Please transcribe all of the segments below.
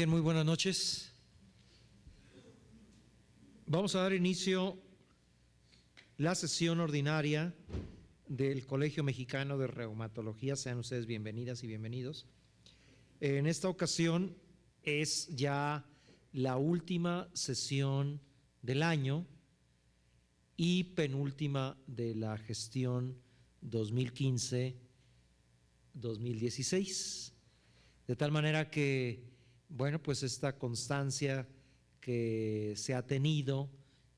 Bien, muy buenas noches. Vamos a dar inicio a la sesión ordinaria del Colegio Mexicano de Reumatología. Sean ustedes bienvenidas y bienvenidos. En esta ocasión es ya la última sesión del año y penúltima de la gestión 2015-2016. De tal manera que, bueno, pues esta constancia que se ha tenido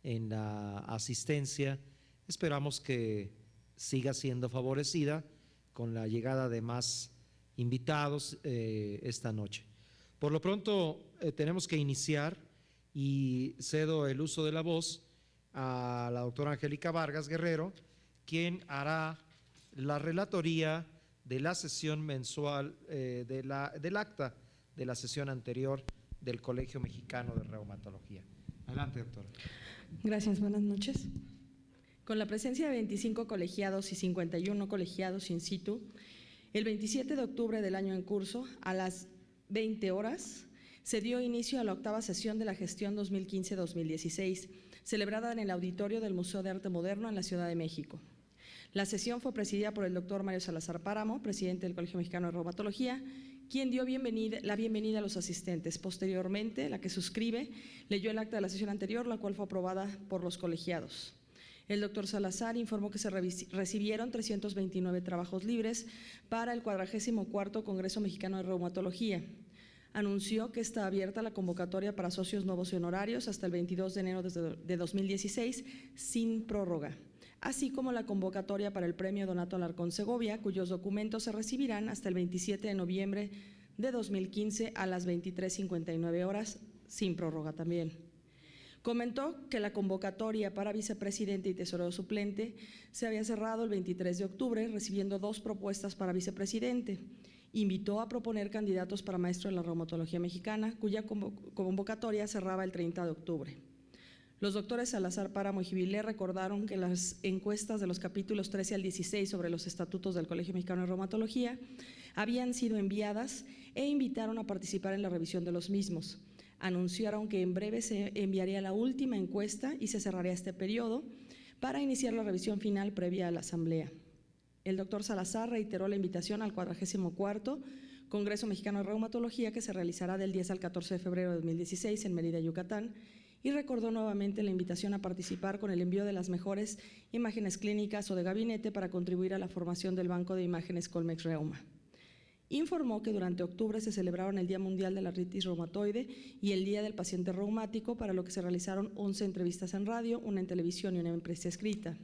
en la asistencia, esperamos que siga siendo favorecida con la llegada de más invitados esta noche. Por lo pronto tenemos que iniciar y cedo el uso de la voz a la doctora Angélica Vargas Guerrero, quien hará la relatoría de la sesión mensual del acta de la sesión anterior del Colegio Mexicano de Reumatología. Adelante, doctora. Gracias, buenas noches. Con la presencia de 25 colegiados y 51 colegiados in situ, el 27 de octubre del año en curso, a las 20 horas, se dio inicio a la octava sesión de la gestión 2015-2016, celebrada en el auditorio del Museo de Arte Moderno en la Ciudad de México. La sesión fue presidida por el doctor Mario Salazar Páramo, presidente del Colegio Mexicano de Reumatología, quien dio la bienvenida a los asistentes. Posteriormente, la que suscribe leyó el acta de la sesión anterior, la cual fue aprobada por los colegiados. El doctor Salazar informó que se recibieron 329 trabajos libres para el 44º Congreso Mexicano de Reumatología. Anunció que está abierta la convocatoria para socios nuevos y honorarios hasta el 22 de enero de 2016 sin prórroga, así como la convocatoria para el premio Donato Alarcón Segovia, cuyos documentos se recibirán hasta el 27 de noviembre de 2015 a las 23:59 horas, sin prórroga también. Comentó que la convocatoria para vicepresidente y tesorero suplente se había cerrado el 23 de octubre, recibiendo 2 propuestas para vicepresidente. Invitó a proponer candidatos para maestro de la reumatología mexicana, cuya convocatoria cerraba el 30 de octubre. Los doctores Salazar Páramo y Gibilé recordaron que las encuestas de los capítulos 13 al 16 sobre los estatutos del Colegio Mexicano de Reumatología habían sido enviadas e invitaron a participar en la revisión de los mismos. Anunciaron que en breve se enviaría la última encuesta y se cerraría este periodo para iniciar la revisión final previa a la asamblea. El doctor Salazar reiteró la invitación al 44º Congreso Mexicano de Reumatología, que se realizará del 10 al 14 de febrero de 2016 en Mérida, Yucatán, y recordó nuevamente la invitación a participar con el envío de las mejores imágenes clínicas o de gabinete para contribuir a la formación del Banco de Imágenes Colmex Reuma. Informó que durante octubre se celebraron el Día Mundial de la Artritis Reumatoide y el Día del Paciente Reumático, para lo que se realizaron 11 entrevistas en radio, una en televisión y una en prensa escrita.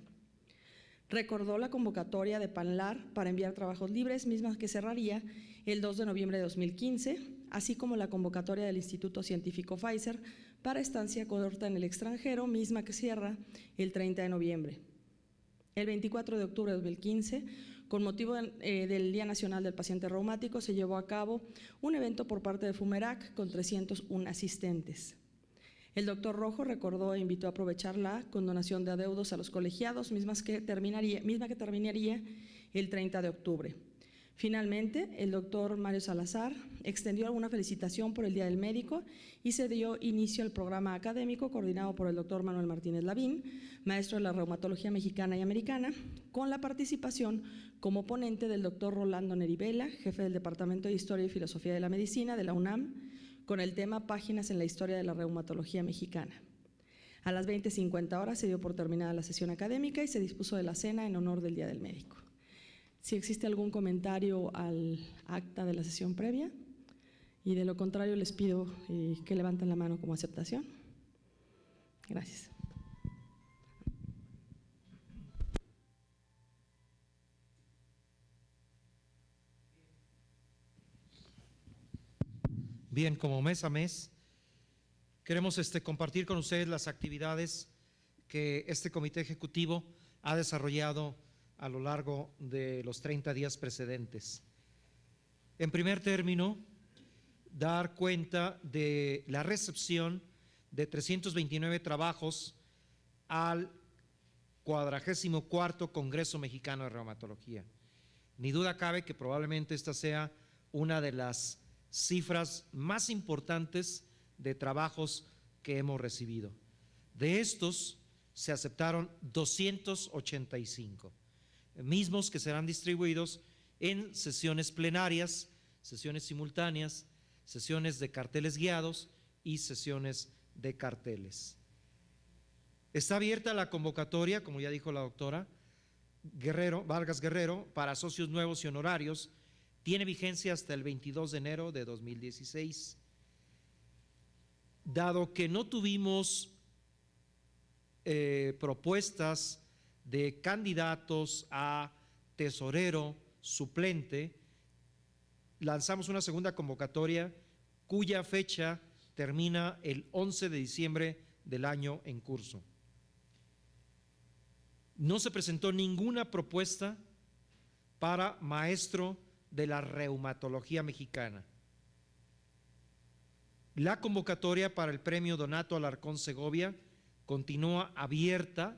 Recordó la convocatoria de PANLAR para enviar trabajos libres, misma que cerraría el 2 de noviembre de 2015, así como la convocatoria del Instituto Científico Pfizer para estancia corta en el extranjero, misma que cierra el 30 de noviembre. El 24 de octubre de 2015, con motivo del Día Nacional del Paciente Reumático, se llevó a cabo un evento por parte de FUMERAC con 301 asistentes. El doctor Rojo recordó e invitó a aprovechar la condonación de adeudos a los colegiados, misma que terminaría el 30 de octubre. Finalmente, el doctor Mario Salazar extendió alguna felicitación por el Día del Médico y se dio inicio al programa académico coordinado por el doctor Manuel Martínez Lavín, maestro de la reumatología mexicana y americana, con la participación como ponente del doctor Rolando Neribela, jefe del Departamento de Historia y Filosofía de la Medicina de la UNAM, con el tema Páginas en la historia de la reumatología mexicana. A las 20:50 horas se dio por terminada la sesión académica y se dispuso de la cena en honor del Día del Médico. Si existe algún comentario al acta de la sesión previa, y de lo contrario les pido que levanten la mano como aceptación. Gracias. Bien, como mes a mes, queremos compartir con ustedes las actividades que este comité ejecutivo ha desarrollado a lo largo de los 30 días precedentes. En primer término, dar cuenta de la recepción de 329 trabajos al 44º Congreso Mexicano de Reumatología. Ni duda cabe que probablemente esta sea una de las cifras más importantes de trabajos que hemos recibido. De estos se aceptaron 285, mismos que serán distribuidos en sesiones plenarias, sesiones simultáneas, sesiones de carteles guiados y sesiones de carteles. Está abierta la convocatoria, como ya dijo la doctora Vargas Guerrero, para socios nuevos y honorarios. Tiene vigencia hasta el 22 de enero de 2016. Dado que no tuvimos propuestas de candidatos a tesorero suplente, lanzamos una segunda convocatoria cuya fecha termina el 11 de diciembre del año en curso. No se presentó ninguna propuesta para maestro de la reumatología mexicana. La convocatoria para el premio Donato Alarcón Segovia continúa abierta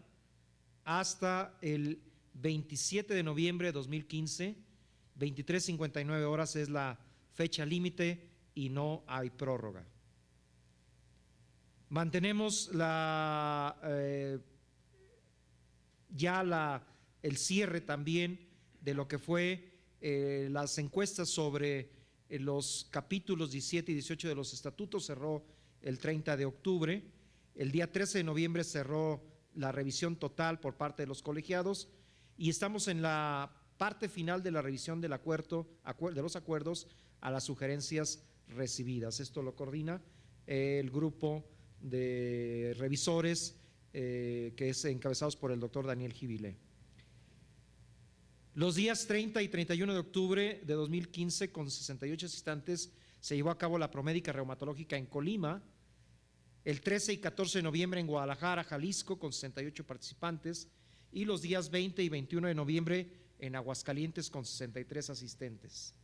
hasta el 27 de noviembre de 2015, 23:59 horas es la fecha límite y no hay prórroga. Mantenemos el cierre también de lo que fue las encuestas sobre los capítulos 17 y 18 de los estatutos. Cerró el 30 de octubre. El día 13 de noviembre cerró la revisión total por parte de los colegiados y estamos en la parte final de la revisión de los acuerdos a las sugerencias recibidas. Esto lo coordina el grupo de revisores que es encabezados por el doctor Daniel Gibile. Los días 30 y 31 de octubre de 2015, con 68 asistentes, se llevó a cabo la Promédica Reumatológica en Colima. El 13 y 14 de noviembre en Guadalajara, Jalisco, con 68 participantes. Y los días 20 y 21 de noviembre en Aguascalientes, con 63 asistentes.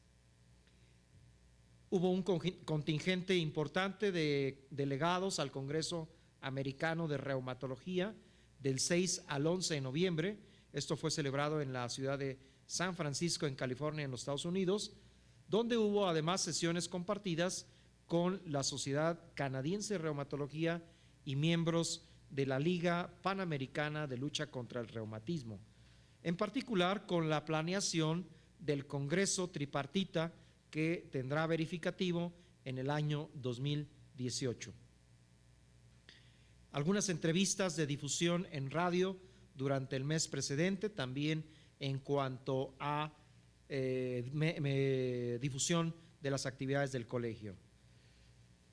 Hubo un contingente importante de delegados al Congreso Americano de Reumatología del 6 al 11 de noviembre. Esto fue celebrado en la ciudad de San Francisco, en California, en los Estados Unidos, donde hubo además sesiones compartidas con la Sociedad Canadiense de Reumatología y miembros de la Liga Panamericana de Lucha contra el Reumatismo, en particular con la planeación del Congreso Tripartita que tendrá verificativo en el año 2018. Algunas entrevistas de difusión en radio durante el mes precedente, también en cuanto a difusión de las actividades del colegio.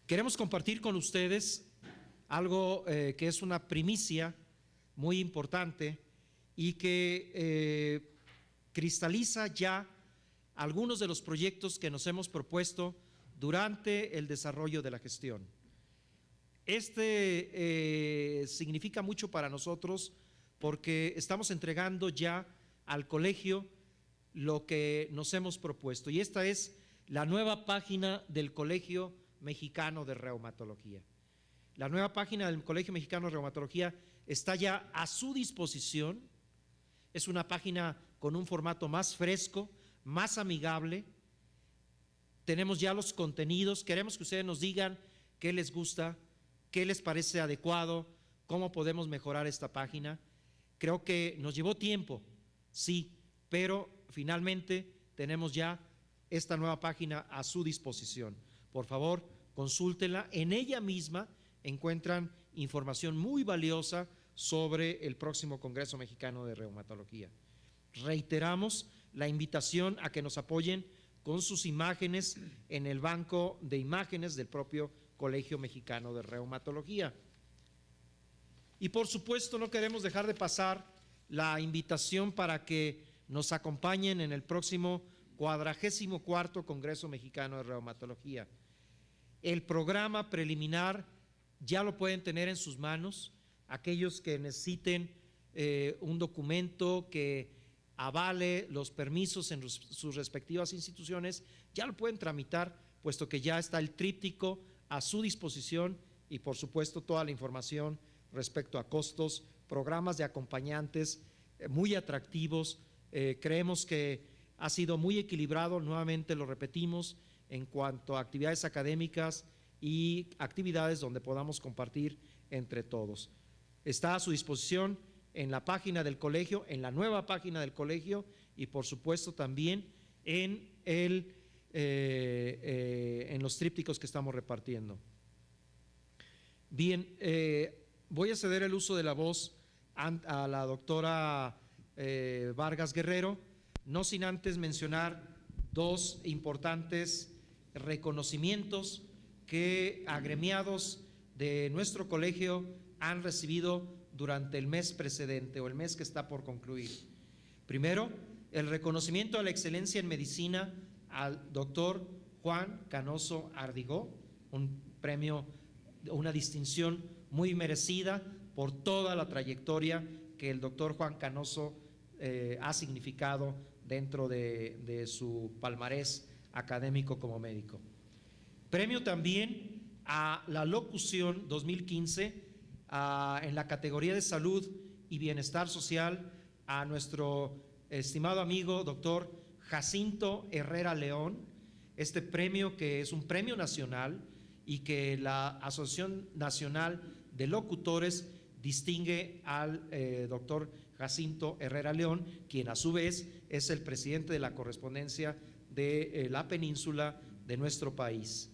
Queremos compartir con ustedes algo que es una primicia muy importante y que cristaliza ya algunos de los proyectos que nos hemos propuesto durante el desarrollo de la gestión. Significa mucho para nosotros porque estamos entregando ya al colegio lo que nos hemos propuesto, y esta es la nueva página del Colegio Mexicano de Reumatología. La nueva página del Colegio Mexicano de Reumatología está ya a su disposición. Es una página con un formato más fresco, más amigable. Tenemos ya los contenidos. Queremos que ustedes nos digan qué les gusta, qué les parece adecuado, cómo podemos mejorar esta página. Creo que nos llevó tiempo, sí, pero finalmente tenemos ya esta nueva página a su disposición. Por favor, consúltenla. En ella misma encuentran información muy valiosa sobre el próximo Congreso Mexicano de Reumatología. Reiteramos la invitación a que nos apoyen con sus imágenes en el banco de imágenes del propio Colegio Mexicano de Reumatología. Y por supuesto no queremos dejar de pasar la invitación para que nos acompañen en el próximo 44º Congreso Mexicano de Reumatología. El programa preliminar ya lo pueden tener en sus manos. Aquellos que necesiten un documento que avale los permisos en sus respectivas instituciones, ya lo pueden tramitar, puesto que ya está el tríptico a su disposición y por supuesto toda la información respecto a costos, programas de acompañantes muy atractivos. Creemos que ha sido muy equilibrado, nuevamente lo repetimos, en cuanto a actividades académicas y actividades donde podamos compartir entre todos. Está a su disposición en la página del colegio, en la nueva página del colegio y por supuesto también en los trípticos que estamos repartiendo. Bien, voy a ceder el uso de la voz a la doctora Vargas Guerrero, no sin antes mencionar dos importantes reconocimientos que agremiados de nuestro colegio han recibido durante el mes precedente o el mes que está por concluir. Primero, el reconocimiento a la excelencia en medicina al doctor Juan Canoso Ardigó, un premio, una distinción muy merecida por toda la trayectoria que el doctor Juan Canoso ha significado dentro de su palmarés académico como médico. Premio también a la locución 2015 en la categoría de salud y bienestar social a nuestro estimado amigo doctor Jacinto Herrera León, este premio que es un premio nacional y que la Asociación Nacional de Locutores distingue al doctor Jacinto Herrera León, quien a su vez es el presidente de la correspondencia de la península de nuestro país.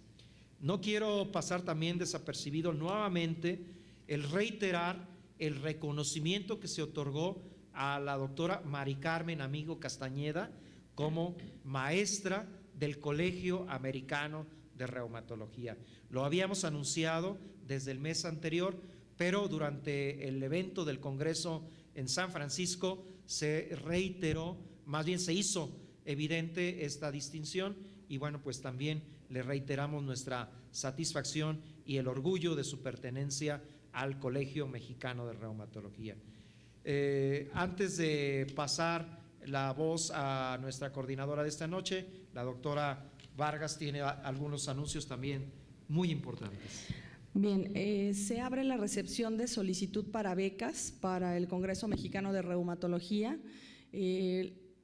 No quiero pasar también desapercibido nuevamente el reiterar el reconocimiento que se otorgó a la doctora Mari Carmen Amigo Castañeda como maestra del Colegio Americano de Reumatología. Lo habíamos anunciado desde el mes anterior, pero durante el evento del Congreso en San Francisco se reiteró, más bien se hizo evidente esta distinción y bueno, pues también le reiteramos nuestra satisfacción y el orgullo de su pertenencia al Colegio Mexicano de Reumatología. Antes de pasar la voz a nuestra coordinadora de esta noche, la doctora Vargas tiene algunos anuncios también muy importantes. Bien, se abre la recepción de solicitud para becas para el Congreso Mexicano de Reumatología.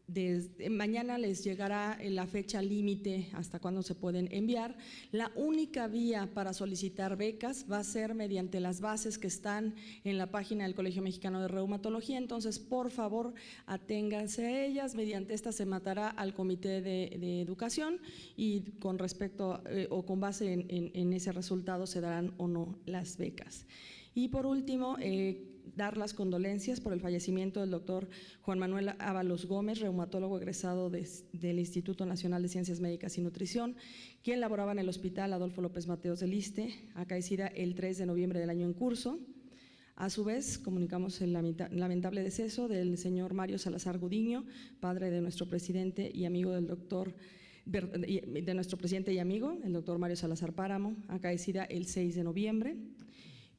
Desde mañana les llegará la fecha límite hasta cuándo se pueden enviar. La única vía para solicitar becas va a ser mediante las bases que están en la página del Colegio Mexicano de Reumatología, entonces por favor aténganse a ellas. Mediante esta se matará al Comité de Educación y con respecto o con base en ese resultado se darán o no las becas. Y por último, dar las condolencias por el fallecimiento del doctor Juan Manuel Ábalos Gómez, reumatólogo egresado del Instituto Nacional de Ciencias Médicas y Nutrición, quien laboraba en el Hospital Adolfo López Mateos del ISSSTE, acaecida el 3 de noviembre del año en curso. A su vez, comunicamos el lamentable deceso del señor Mario Salazar Gudiño, padre de nuestro presidente y amigo del doctor de nuestro presidente y amigo, el doctor Mario Salazar Páramo, acaecida el 6 de noviembre.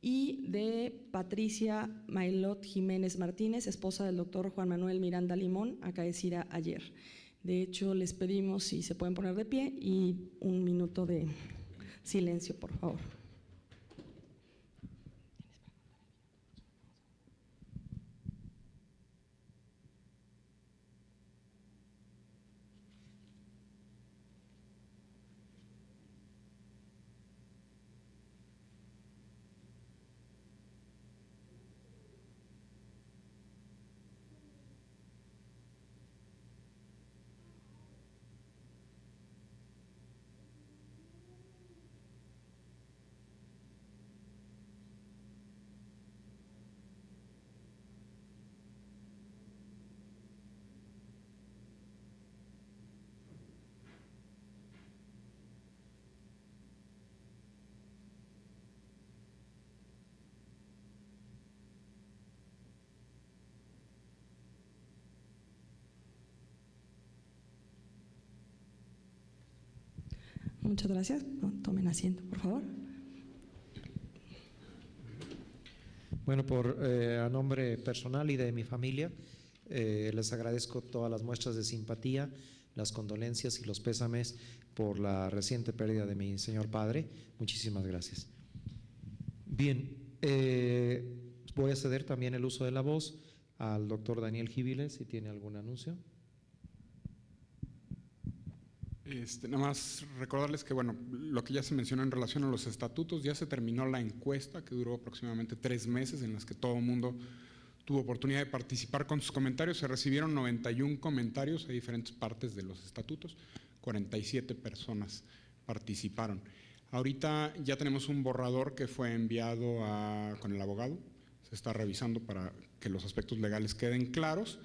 Y de Patricia Mailot Jiménez Martínez, esposa del doctor Juan Manuel Miranda Limón, acaecida ayer. De hecho, les pedimos si se pueden poner de pie y un minuto de silencio, por favor. Muchas gracias. Tomen asiento, por favor. Bueno, a nombre personal y de mi familia, les agradezco todas las muestras de simpatía, las condolencias y los pésames por la reciente pérdida de mi señor padre. Muchísimas gracias. Bien, voy a ceder también el uso de la voz al doctor Daniel Giviles, si tiene algún anuncio. Nada más recordarles que, bueno, lo que ya se mencionó en relación a los estatutos, ya se terminó la encuesta que duró aproximadamente 3 meses en las que todo el mundo tuvo oportunidad de participar con sus comentarios. Se recibieron 91 comentarios a diferentes partes de los estatutos, 47 personas participaron. Ahorita ya tenemos un borrador que fue enviado con el abogado, se está revisando para que los aspectos legales queden claros.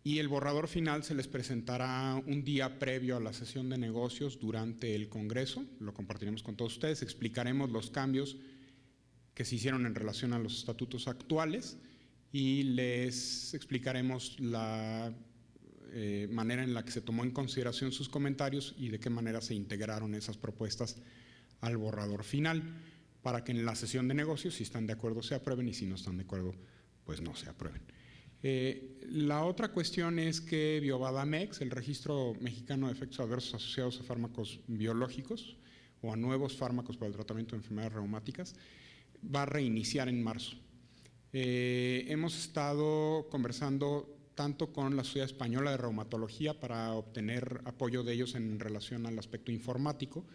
Y el borrador final se les presentará un día previo a la sesión de negocios durante el Congreso. Lo compartiremos con todos ustedes, explicaremos los cambios que se hicieron en relación a los estatutos actuales y les explicaremos la manera en la que se tomó en consideración sus comentarios y de qué manera se integraron esas propuestas al borrador final, para que en la sesión de negocios, si están de acuerdo, se aprueben y si no están de acuerdo, pues no se aprueben. La otra cuestión es que Biobadamex, el Registro Mexicano de Efectos Adversos Asociados a Fármacos Biológicos o a nuevos fármacos para el tratamiento de enfermedades reumáticas, va a reiniciar en marzo. Hemos estado conversando tanto con la Sociedad Española de Reumatología para obtener apoyo de ellos en relación al aspecto informático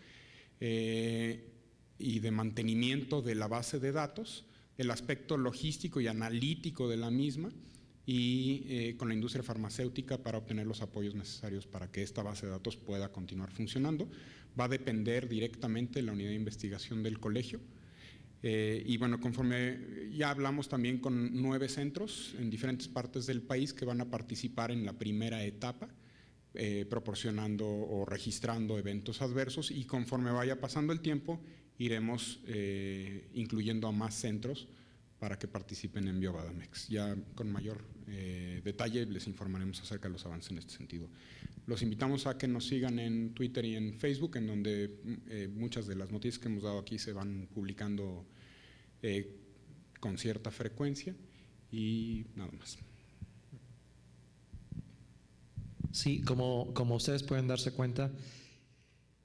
y de mantenimiento de la base de datos, el aspecto logístico y analítico de la misma, y con la industria farmacéutica para obtener los apoyos necesarios para que esta base de datos pueda continuar funcionando. Va a depender directamente de la unidad de investigación del colegio. Y bueno, conforme ya hablamos también con 9 centros en diferentes partes del país que van a participar en la primera etapa, proporcionando o registrando eventos adversos, y conforme vaya pasando el tiempo iremos incluyendo a más centros para que participen en Biobadamex. Ya con mayor detalle les informaremos acerca de los avances en este sentido. Los invitamos a que nos sigan en Twitter y en Facebook, en donde muchas de las noticias que hemos dado aquí se van publicando con cierta frecuencia, y nada más. Sí, como ustedes pueden darse cuenta,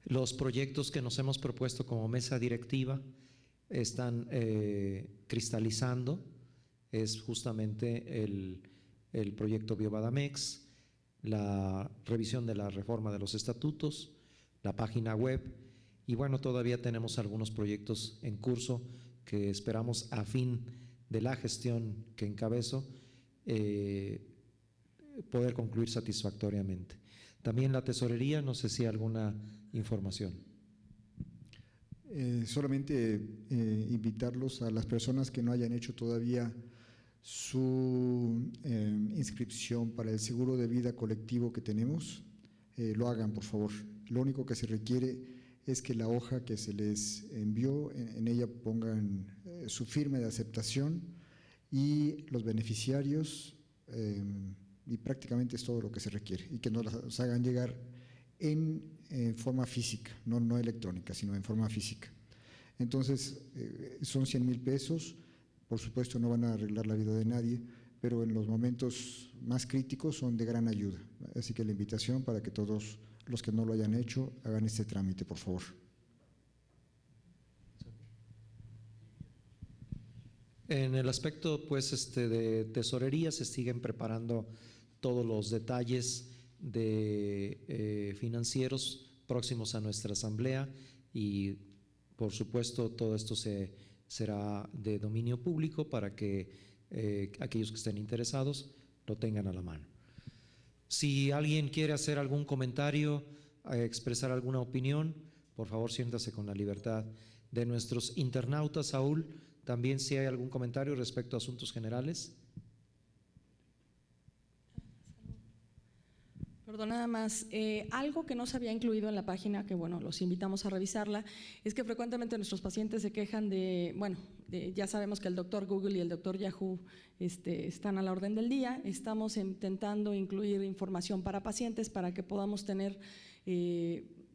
los proyectos que nos hemos propuesto como mesa directiva están cristalizando. Es justamente el proyecto Biobadamex, la revisión de la reforma de los estatutos, la página web, y bueno, todavía tenemos algunos proyectos en curso que esperamos a fin de la gestión que encabezo poder concluir satisfactoriamente. También la tesorería, no sé si alguna información. Solamente invitarlos a las personas que no hayan hecho todavía su inscripción para el seguro de vida colectivo que tenemos, lo hagan, por favor. Lo único que se requiere es que la hoja que se les envió, en ella pongan su firma de aceptación y los beneficiarios, y prácticamente es todo lo que se requiere, y que nos las hagan llegar en forma física, no electrónica, sino en forma física. Entonces, son 100,000 pesos, por supuesto no van a arreglar la vida de nadie, pero en los momentos más críticos son de gran ayuda. Así que la invitación para que todos los que no lo hayan hecho hagan este trámite, por favor. En el aspecto pues de tesorería se siguen preparando todos los detalles de financieros próximos a nuestra asamblea, y por supuesto todo esto será de dominio público para que aquellos que estén interesados lo tengan a la mano. Si alguien quiere hacer algún comentario, expresar alguna opinión, por favor siéntase con la libertad. De nuestros internautas, Saúl, también si hay algún comentario respecto a asuntos generales. Perdón, nada más, algo que no se había incluido en la página, que bueno, los invitamos a revisarla, es que frecuentemente nuestros pacientes se quejan ya sabemos que el doctor Google y el doctor Yahoo están a la orden del día. Estamos intentando incluir información para pacientes para que podamos tener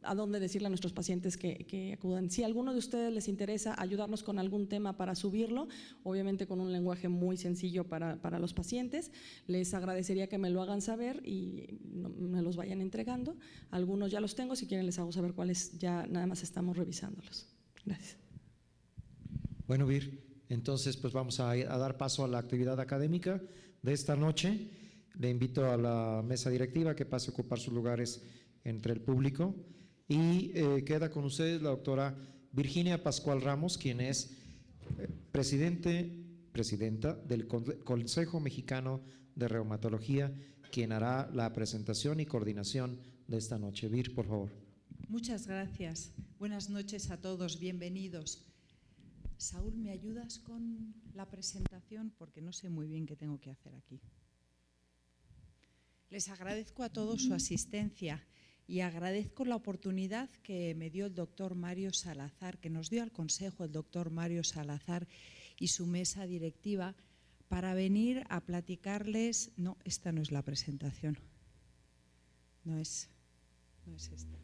a dónde decirle a nuestros pacientes que acudan. Si a alguno de ustedes les interesa ayudarnos con algún tema para subirlo, obviamente con un lenguaje muy sencillo para los pacientes, les agradecería que me lo hagan saber y me los vayan entregando. Algunos ya los tengo, si quieren les hago saber cuáles, ya nada más estamos revisándolos. Gracias. Bueno, Vir, entonces pues vamos a dar paso a la actividad académica de esta noche. Le invito a la mesa directiva que pase a ocupar sus lugares entre el público. Y queda con ustedes la doctora Virginia Pascual Ramos, quien es presidenta del Consejo Mexicano de Reumatología, quien hará la presentación y coordinación de esta noche. Vir, por favor. Muchas gracias. Buenas noches a todos, bienvenidos. Saúl, ¿me ayudas con la presentación? Porque no sé muy bien qué tengo que hacer aquí. Les agradezco a todos su asistencia y agradezco la oportunidad que me dio el doctor Mario Salazar, que nos dio al Consejo el doctor Mario Salazar y su mesa directiva para venir a platicarles. No, esta no es la presentación. No es esta.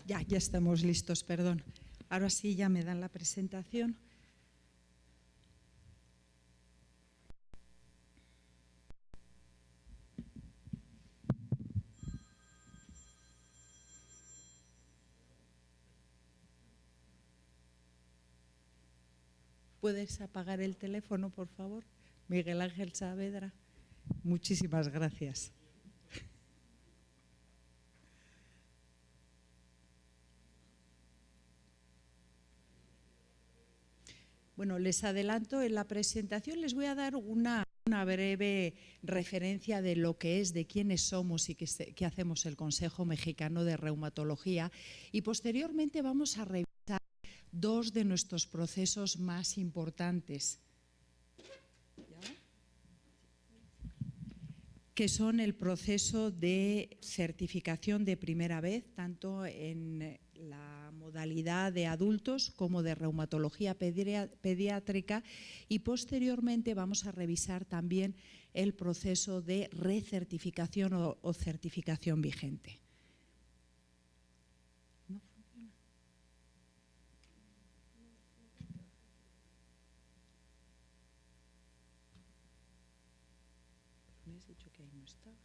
Ya estamos listos, perdón. Ahora sí ya me dan la presentación. ¿Puedes apagar el teléfono, por favor? Miguel Ángel Saavedra. Muchísimas gracias. Bueno, les adelanto en la presentación, les voy a dar una breve referencia de lo que es, de quiénes somos y qué hacemos el Consejo Mexicano de Reumatología, y posteriormente vamos a revisar dos de nuestros procesos más importantes. que son el proceso de certificación de primera vez, tanto en la modalidad de adultos como de reumatología pediátrica, y posteriormente vamos a revisar también el proceso de recertificación o certificación vigente. ¿No funciona? Me has dicho que ahí no estaba.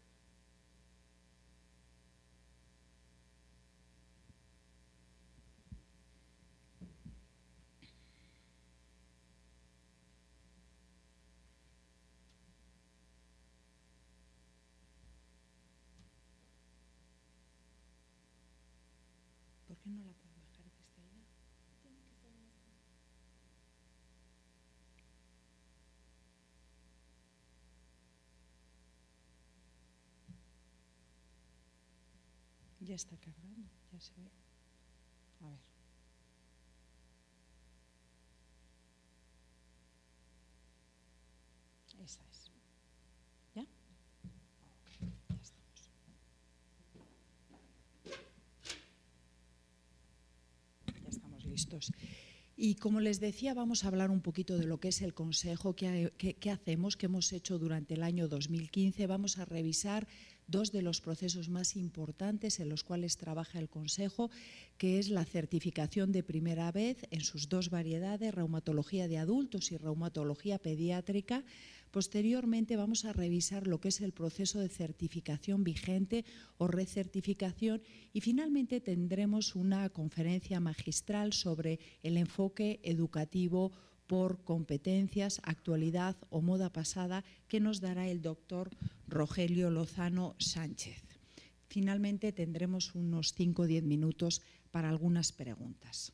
¿Por qué no la puedo bajar desde allá? Ya está cargando, ya se ve. A ver. Esa es. ¿Ya? Ok, ya estamos. Ya estamos listos. Y como les decía, vamos a hablar un poquito de lo que es el Consejo, qué hacemos, qué hemos hecho durante el año 2015. Vamos a revisar dos de los procesos más importantes en los cuales trabaja el Consejo, que es la certificación de primera vez en sus dos variedades, reumatología de adultos y reumatología pediátrica. Posteriormente vamos a revisar lo que es el proceso de certificación vigente o recertificación, y finalmente tendremos una conferencia magistral sobre el enfoque educativo por competencias, actualidad o moda pasada, que nos dará el doctor Rogelio Lozano Sánchez. Finalmente tendremos unos 5 o 10 minutos para algunas preguntas.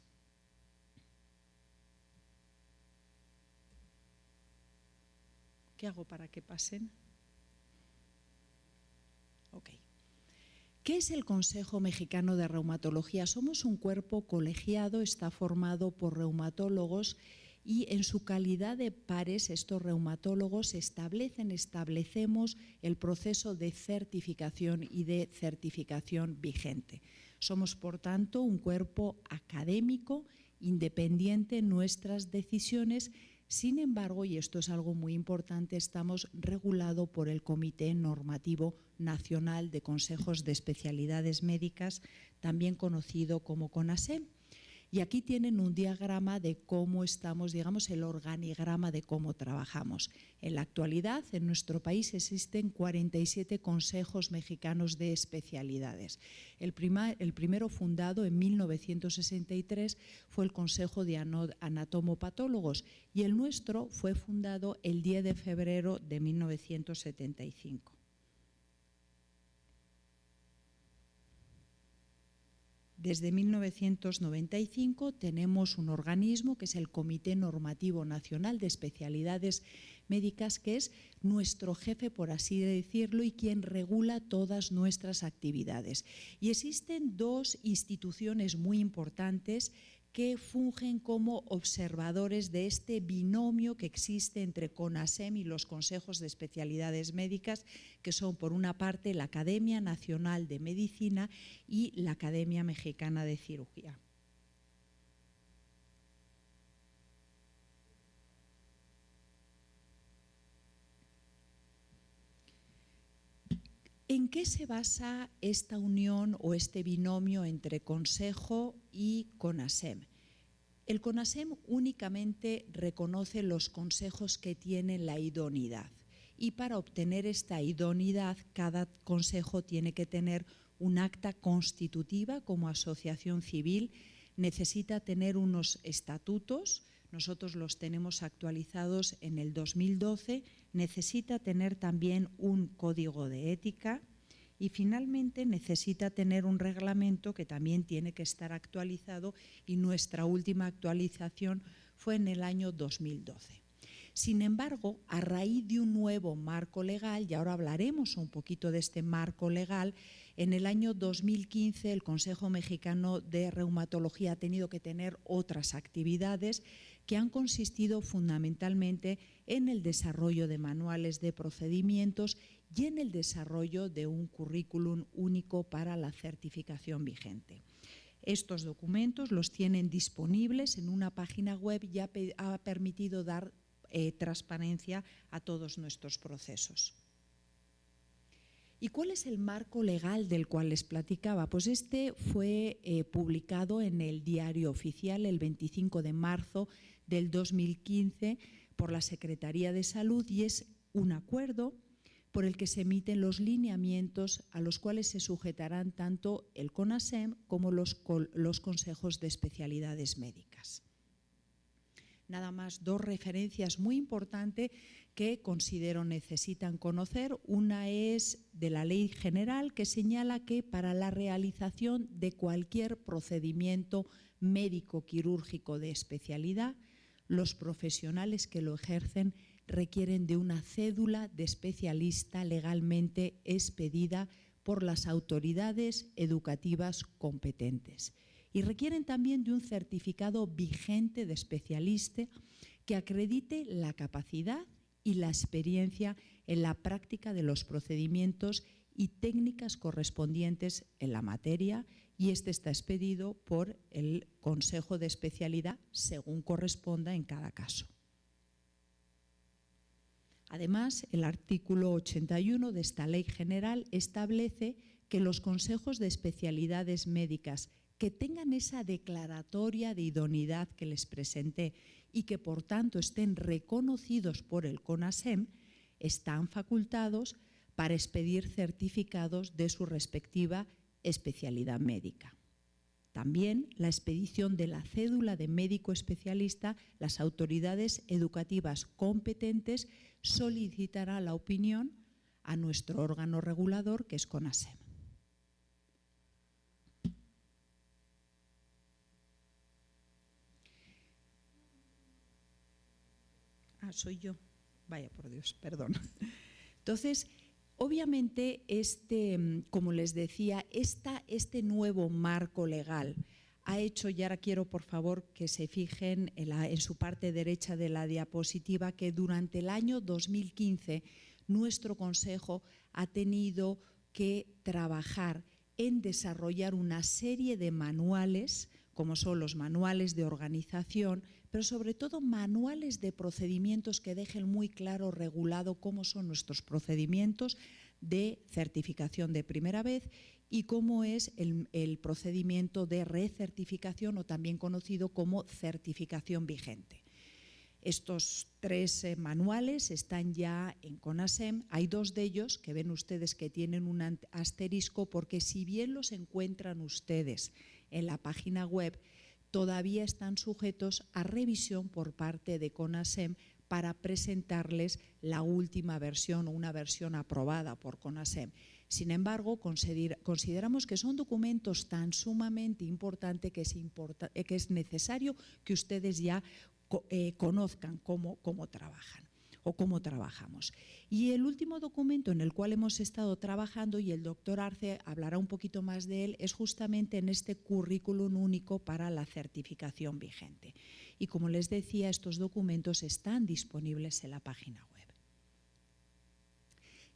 ¿Qué hago para que pasen? Ok. ¿Qué es el Consejo Mexicano de Reumatología? Somos un cuerpo colegiado, está formado por reumatólogos, y en su calidad de pares estos reumatólogos establecemos el proceso de certificación y de certificación vigente. Somos, por tanto, un cuerpo académico, independiente en nuestras decisiones. Sin embargo, y esto es algo muy importante, estamos regulados por el Comité Normativo Nacional de Consejos de Especialidades Médicas, también conocido como CONASEM. Y aquí tienen un diagrama de cómo estamos, digamos, el organigrama de cómo trabajamos. En la actualidad, en nuestro país existen 47 consejos mexicanos de especialidades. El primero, fundado en 1963, fue el Consejo de Anatomopatólogos, y el nuestro fue fundado el 10 de febrero de 1975. Desde 1995 tenemos un organismo que es el Comité Normativo Nacional de Especialidades Médicas, que es nuestro jefe, por así decirlo, y quien regula todas nuestras actividades. Y existen dos instituciones muy importantes que fungen como observadores de este binomio que existe entre CONASEM y los consejos de especialidades médicas, que son, por una parte, la Academia Nacional de Medicina y la Academia Mexicana de Cirugía. ¿En qué se basa esta unión o este binomio entre Consejo y CONASEM? El CONASEM únicamente reconoce los consejos que tienen la idoneidad, y para obtener esta idoneidad cada consejo tiene que tener un acta constitutiva como asociación civil, necesita tener unos estatutos, nosotros los tenemos actualizados en el 2012, necesita tener también un código de ética y finalmente necesita tener un reglamento que también tiene que estar actualizado, y nuestra última actualización fue en el año 2012. Sin embargo, a raíz de un nuevo marco legal, y ahora hablaremos un poquito de este marco legal, en el año 2015 el Consejo Mexicano de Reumatología ha tenido que tener otras actividades que han consistido fundamentalmente en el desarrollo de manuales de procedimientos y en el desarrollo de un currículum único para la certificación vigente. Estos documentos los tienen disponibles en una página web y ha permitido dar transparencia a todos nuestros procesos. ¿Y cuál es el marco legal del cual les platicaba? Pues este fue publicado en el Diario Oficial el 25 de marzo del 2015 por la Secretaría de Salud y es un acuerdo por el que se emiten los lineamientos a los cuales se sujetarán tanto el CONASEM como los consejos de especialidades médicas. Nada más dos referencias muy importantes que considero necesitan conocer. Una es de la Ley General, que señala que para la realización de cualquier procedimiento médico-quirúrgico de especialidad, los profesionales que lo ejercen requieren de una cédula de especialista legalmente expedida por las autoridades educativas competentes. Y requieren también de un certificado vigente de especialista que acredite la capacidad y la experiencia en la práctica de los procedimientos y técnicas correspondientes en la materia, y este está expedido por el Consejo de Especialidad según corresponda en cada caso. Además, el artículo 81 de esta Ley General establece que los consejos de especialidades médicas que tengan esa declaratoria de idoneidad que les presenté y que por tanto estén reconocidos por el CONASEM, están facultados para expedir certificados de su respectiva especialidad médica. También la expedición de la cédula de médico especialista, las autoridades educativas competentes solicitarán la opinión a nuestro órgano regulador, que es CONASEM. Soy yo. Vaya por Dios, perdón. Entonces, obviamente, como les decía, este nuevo marco legal ha hecho, y ahora quiero por favor que se fijen en su parte derecha de la diapositiva, que durante el año 2015 nuestro Consejo ha tenido que trabajar en desarrollar una serie de manuales, como son los manuales de organización, pero sobre todo manuales de procedimientos que dejen muy claro, regulado cómo son nuestros procedimientos de certificación de primera vez y cómo es el procedimiento de recertificación, o también conocido como certificación vigente. Estos tres manuales están ya en CONASEM. Hay dos de ellos que ven ustedes que tienen un asterisco, porque si bien los encuentran ustedes en la página web, todavía están sujetos a revisión por parte de CONASEM para presentarles la última versión o una versión aprobada por CONASEM. Sin embargo, consideramos que son documentos tan sumamente importantes que es necesario que ustedes ya conozcan cómo trabajan o cómo trabajamos. Y el último documento en el cual hemos estado trabajando, y el doctor Arce hablará un poquito más de él, es justamente en este currículum único para la certificación vigente. Y como les decía, estos documentos están disponibles en la página web.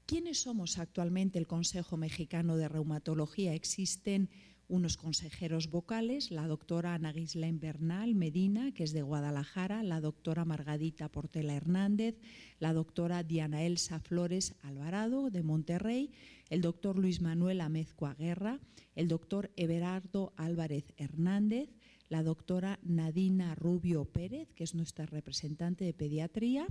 ¿Quiénes somos actualmente el Consejo Mexicano de Reumatología? Existen unos consejeros vocales, la doctora Ana Guislain Bernal Medina, que es de Guadalajara, la doctora Margarita Portela Hernández, la doctora Diana Elsa Flores Alvarado, de Monterrey, el doctor Luis Manuel Amezcua Guerra, el doctor Everardo Álvarez Hernández, la doctora Nadina Rubio Pérez, que es nuestra representante de pediatría,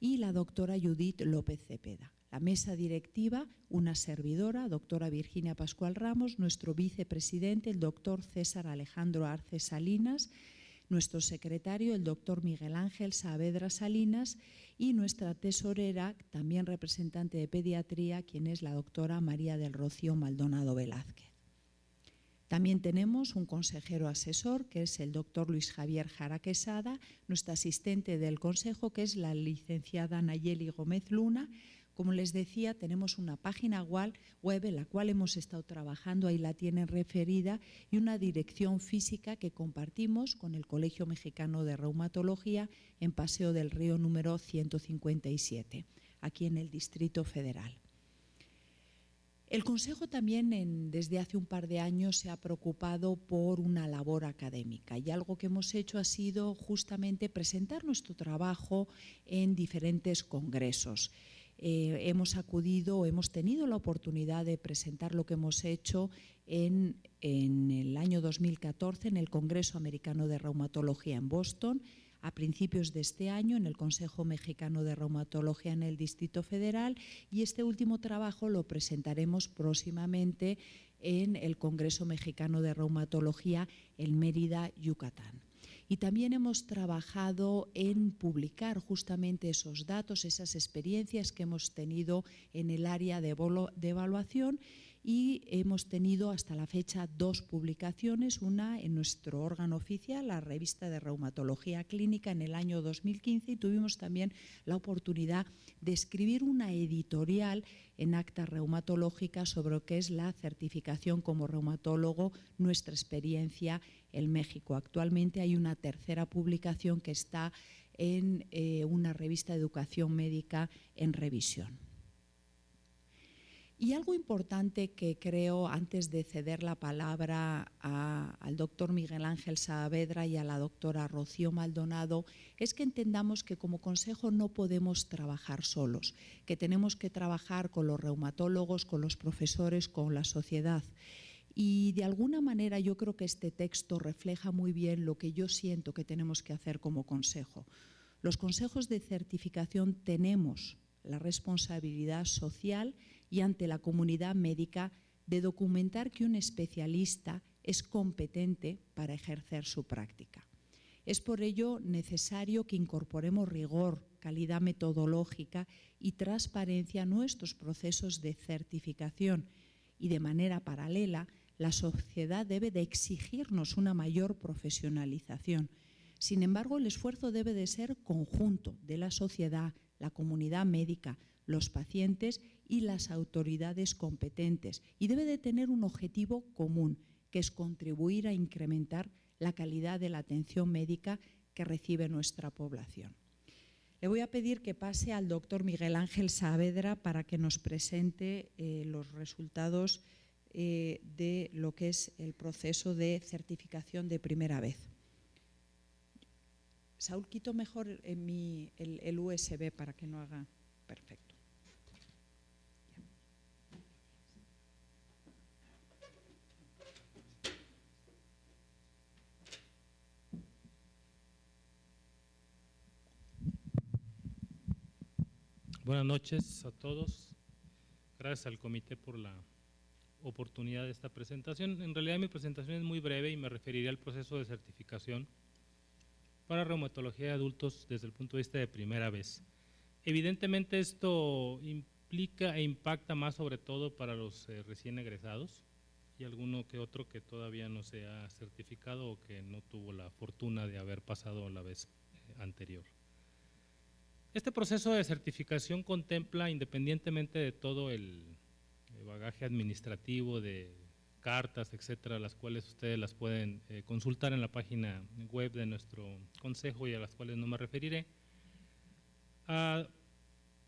y la doctora Judith López Cepeda. La mesa directiva, una servidora, doctora Virginia Pascual Ramos, nuestro vicepresidente, el doctor César Alejandro Arce Salinas, nuestro secretario, el doctor Miguel Ángel Saavedra Salinas, y nuestra tesorera, también representante de pediatría, quien es la doctora María del Rocío Maldonado Velázquez. También tenemos un consejero asesor, que es el doctor Luis Javier Jara Quesada, nuestra asistente del Consejo, que es la licenciada Nayeli Gómez Luna. Como les decía, tenemos una página web en la cual hemos estado trabajando, ahí la tienen referida, y una dirección física que compartimos con el Colegio Mexicano de Reumatología en Paseo del Río número 157, aquí en el Distrito Federal. El Consejo también desde hace un par de años se ha preocupado por una labor académica y algo que hemos hecho ha sido justamente presentar nuestro trabajo en diferentes congresos. Hemos tenido la oportunidad de presentar lo que hemos hecho en el año 2014 en el Congreso Americano de Reumatología en Boston, a principios de este año en el Consejo Mexicano de Reumatología en el Distrito Federal, y este último trabajo lo presentaremos próximamente en el Congreso Mexicano de Reumatología en Mérida, Yucatán. Y también hemos trabajado en publicar justamente esos datos, esas experiencias que hemos tenido en el área de evaluación, y hemos tenido hasta la fecha 2 publicaciones, una en nuestro órgano oficial, la Revista de Reumatología Clínica, en el año 2015, y tuvimos también la oportunidad de escribir una editorial en Acta Reumatológica sobre lo que es la certificación como reumatólogo, nuestra experiencia en México. Actualmente hay una tercera publicación que está en una revista de educación médica en revisión. Y algo importante que creo, antes de ceder la palabra al doctor Miguel Ángel Saavedra y a la doctora Rocío Maldonado, es que entendamos que como Consejo no podemos trabajar solos, que tenemos que trabajar con los reumatólogos, con los profesores, con la sociedad. Y de alguna manera yo creo que este texto refleja muy bien lo que yo siento que tenemos que hacer como Consejo. Los consejos de certificación tenemos la responsabilidad social y ante la comunidad médica de documentar que un especialista es competente para ejercer su práctica. Es por ello necesario que incorporemos rigor, calidad metodológica y transparencia a nuestros procesos de certificación, y de manera paralela la sociedad debe de exigirnos una mayor profesionalización. Sin embargo, el esfuerzo debe de ser conjunto de la sociedad, la comunidad médica, los pacientes y las autoridades competentes, y debe de tener un objetivo común, que es contribuir a incrementar la calidad de la atención médica que recibe nuestra población. Le voy a pedir que pase al doctor Miguel Ángel Saavedra para que nos presente los resultados de lo que es el proceso de certificación de primera vez. Saúl, quito mejor el USB para que no haga… Perfecto. Buenas noches a todos. Gracias al comité por la oportunidad de esta presentación. En realidad mi presentación es muy breve y me referiré al proceso de certificación para reumatología de adultos desde el punto de vista de primera vez. Evidentemente esto implica e impacta más sobre todo para los recién egresados y alguno que otro que todavía no se ha certificado o que no tuvo la fortuna de haber pasado la vez anterior. Este proceso de certificación contempla, independientemente de todo el bagaje administrativo de cartas, etcétera, las cuales ustedes las pueden consultar en la página web de nuestro consejo y a las cuales no me referiré, a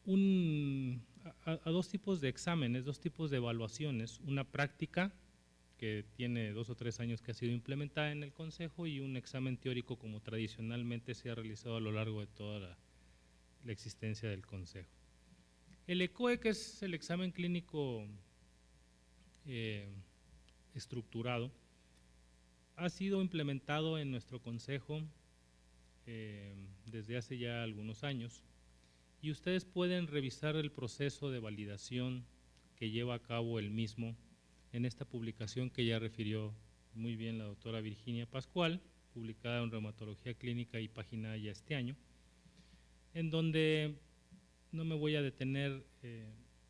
2 tipos de exámenes, 2 tipos de evaluaciones, una práctica que tiene 2 o 3 años que ha sido implementada en el consejo, y un examen teórico como tradicionalmente se ha realizado a lo largo de toda la existencia del consejo. El ECOE, que es el examen clínico estructurado, ha sido implementado en nuestro consejo desde hace ya algunos años, y ustedes pueden revisar el proceso de validación que lleva a cabo el mismo en esta publicación que ya refirió muy bien la doctora Virginia Pascual, publicada en Reumatología Clínica y Página ya este año, en donde no me voy a detener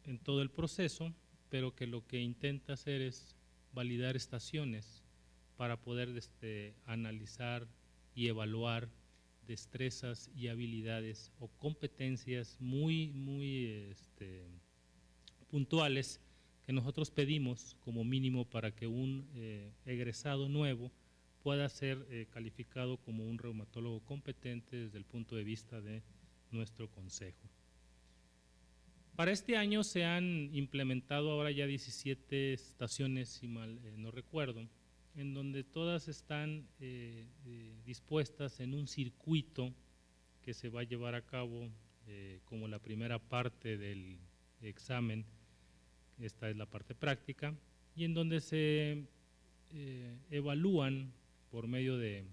en todo el proceso, pero que lo que intenta hacer es validar estaciones para poder analizar y evaluar destrezas y habilidades o competencias muy puntuales que nosotros pedimos como mínimo para que un egresado nuevo pueda ser calificado como un reumatólogo competente desde el punto de vista de nuestro consejo. Para este año se han implementado ahora ya 17 estaciones, si mal no recuerdo, en donde todas están dispuestas en un circuito que se va a llevar a cabo como la primera parte del examen. Esta es la parte práctica, y en donde se evalúan por medio de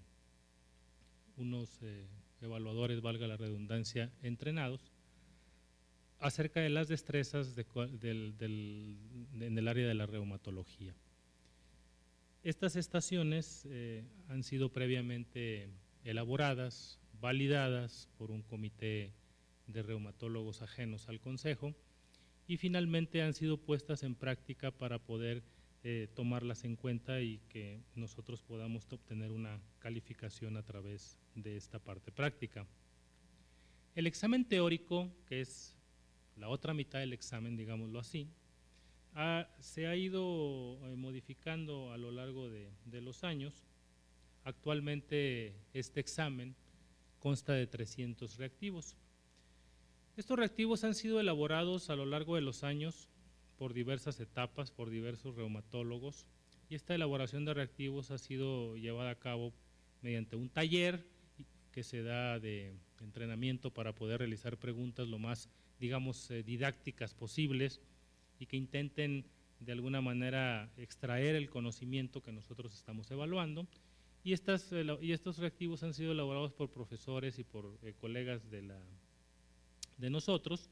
unos evaluadores, valga la redundancia, entrenados, acerca de las destrezas en el área de la reumatología. Estas estaciones han sido previamente elaboradas, validadas por un comité de reumatólogos ajenos al Consejo, y finalmente han sido puestas en práctica para poder tomarlas en cuenta y que nosotros podamos obtener una calificación a través de esta parte práctica. El examen teórico, que es la otra mitad del examen, digámoslo así, se ha ido modificando a lo largo de los años. Actualmente este examen consta de 300 reactivos. Estos reactivos han sido elaborados a lo largo de los años por diversas etapas, por diversos reumatólogos, y esta elaboración de reactivos ha sido llevada a cabo mediante un taller que se da de entrenamiento para poder realizar preguntas lo más, digamos, didácticas posibles y que intenten de alguna manera extraer el conocimiento que nosotros estamos evaluando. Y estos reactivos han sido elaborados por profesores y por colegas de nosotros.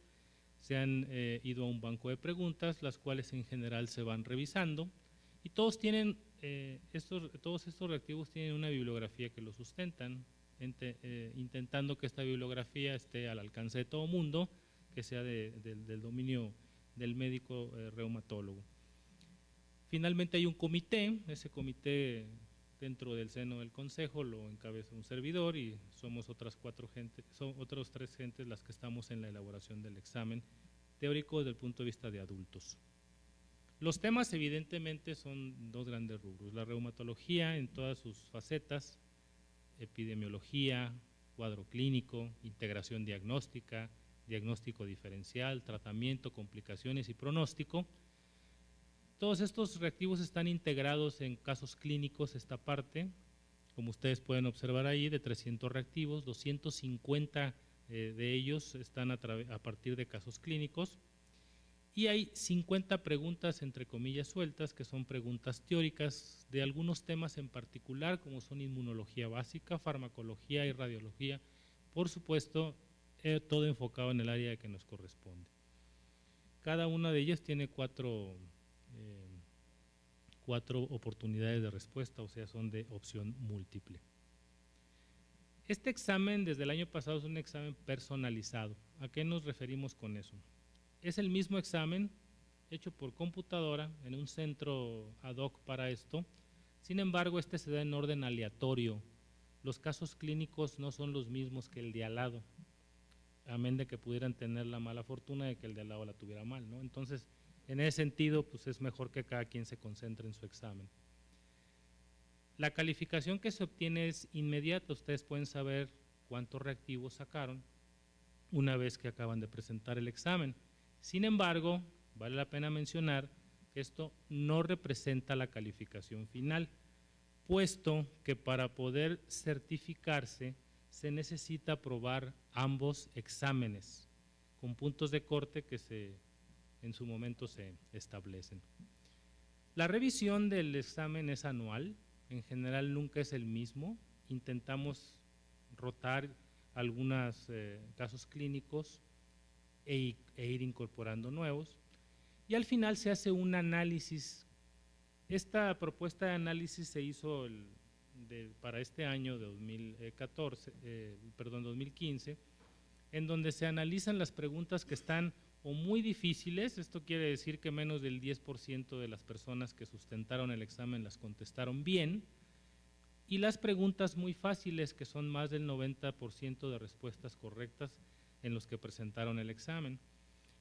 Se han ido a un banco de preguntas, las cuales en general se van revisando, y todos estos reactivos tienen una bibliografía que los sustentan, intentando que esta bibliografía esté al alcance de todo mundo, que sea del dominio del médico reumatólogo. Finalmente hay un comité, ese comité dentro del seno del Consejo lo encabeza un servidor y somos otras tres gentes las que estamos en la elaboración del examen teórico desde el punto de vista de adultos. Los temas evidentemente son dos grandes rubros: la reumatología en todas sus facetas, epidemiología, cuadro clínico, integración diagnóstica, diagnóstico diferencial, tratamiento, complicaciones y pronóstico. Todos estos reactivos están integrados en casos clínicos, esta parte, como ustedes pueden observar ahí, de 300 reactivos, 250 de ellos están a partir de casos clínicos, y hay 50 preguntas entre comillas sueltas, que son preguntas teóricas de algunos temas en particular, como son inmunología básica, farmacología y radiología, por supuesto, todo enfocado en el área que nos corresponde. Cada una de ellas tiene cuatro oportunidades de respuesta, o sea, son de opción múltiple. Este examen desde el año pasado es un examen personalizado. ¿A qué nos referimos con eso? Es el mismo examen hecho por computadora en un centro ad hoc para esto. Sin embargo, este se da en orden aleatorio. Los casos clínicos no son los mismos que el de al lado, amén de que pudieran tener la mala fortuna de que el de al lado la tuviera mal, ¿no? Entonces, en ese sentido, pues es mejor que cada quien se concentre en su examen. La calificación que se obtiene es inmediata. Ustedes pueden saber cuántos reactivos sacaron una vez que acaban de presentar el examen. Sin embargo, vale la pena mencionar que esto no representa la calificación final, puesto que para poder certificarse se necesita aprobar ambos exámenes con puntos de corte que en su momento se establecen. La revisión del examen es anual, en general nunca es el mismo. Intentamos rotar algunos casos clínicos e ir incorporando nuevos, y al final se hace un análisis. Esta propuesta de análisis se hizo para este año de 2015, en donde se analizan las preguntas que están o muy difíciles. Esto quiere decir que menos del 10% de las personas que sustentaron el examen las contestaron bien, y las preguntas muy fáciles, que son más del 90% de respuestas correctas en los que presentaron el examen.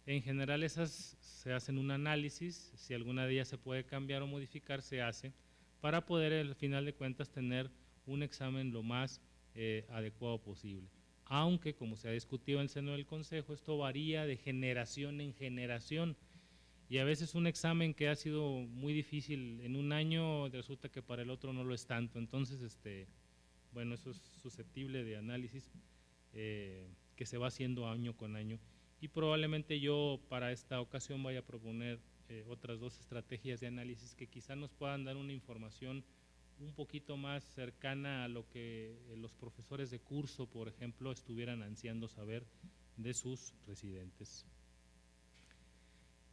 En general esas se hacen un análisis, si alguna de ellas se puede cambiar o modificar, se hace, para poder al final de cuentas tener un examen lo más adecuado posible. aunque como se ha discutido en el seno del Consejo, esto varía de generación en generación y a veces un examen que ha sido muy difícil en un año resulta que para el otro no lo es tanto. Entonces, bueno, eso es susceptible de análisis que se va haciendo año con año y probablemente yo para esta ocasión vaya a proponer otras 2 estrategias de análisis que quizá nos puedan dar una información un poquito más cercana a lo que los profesores de curso, por ejemplo, estuvieran ansiando saber de sus residentes.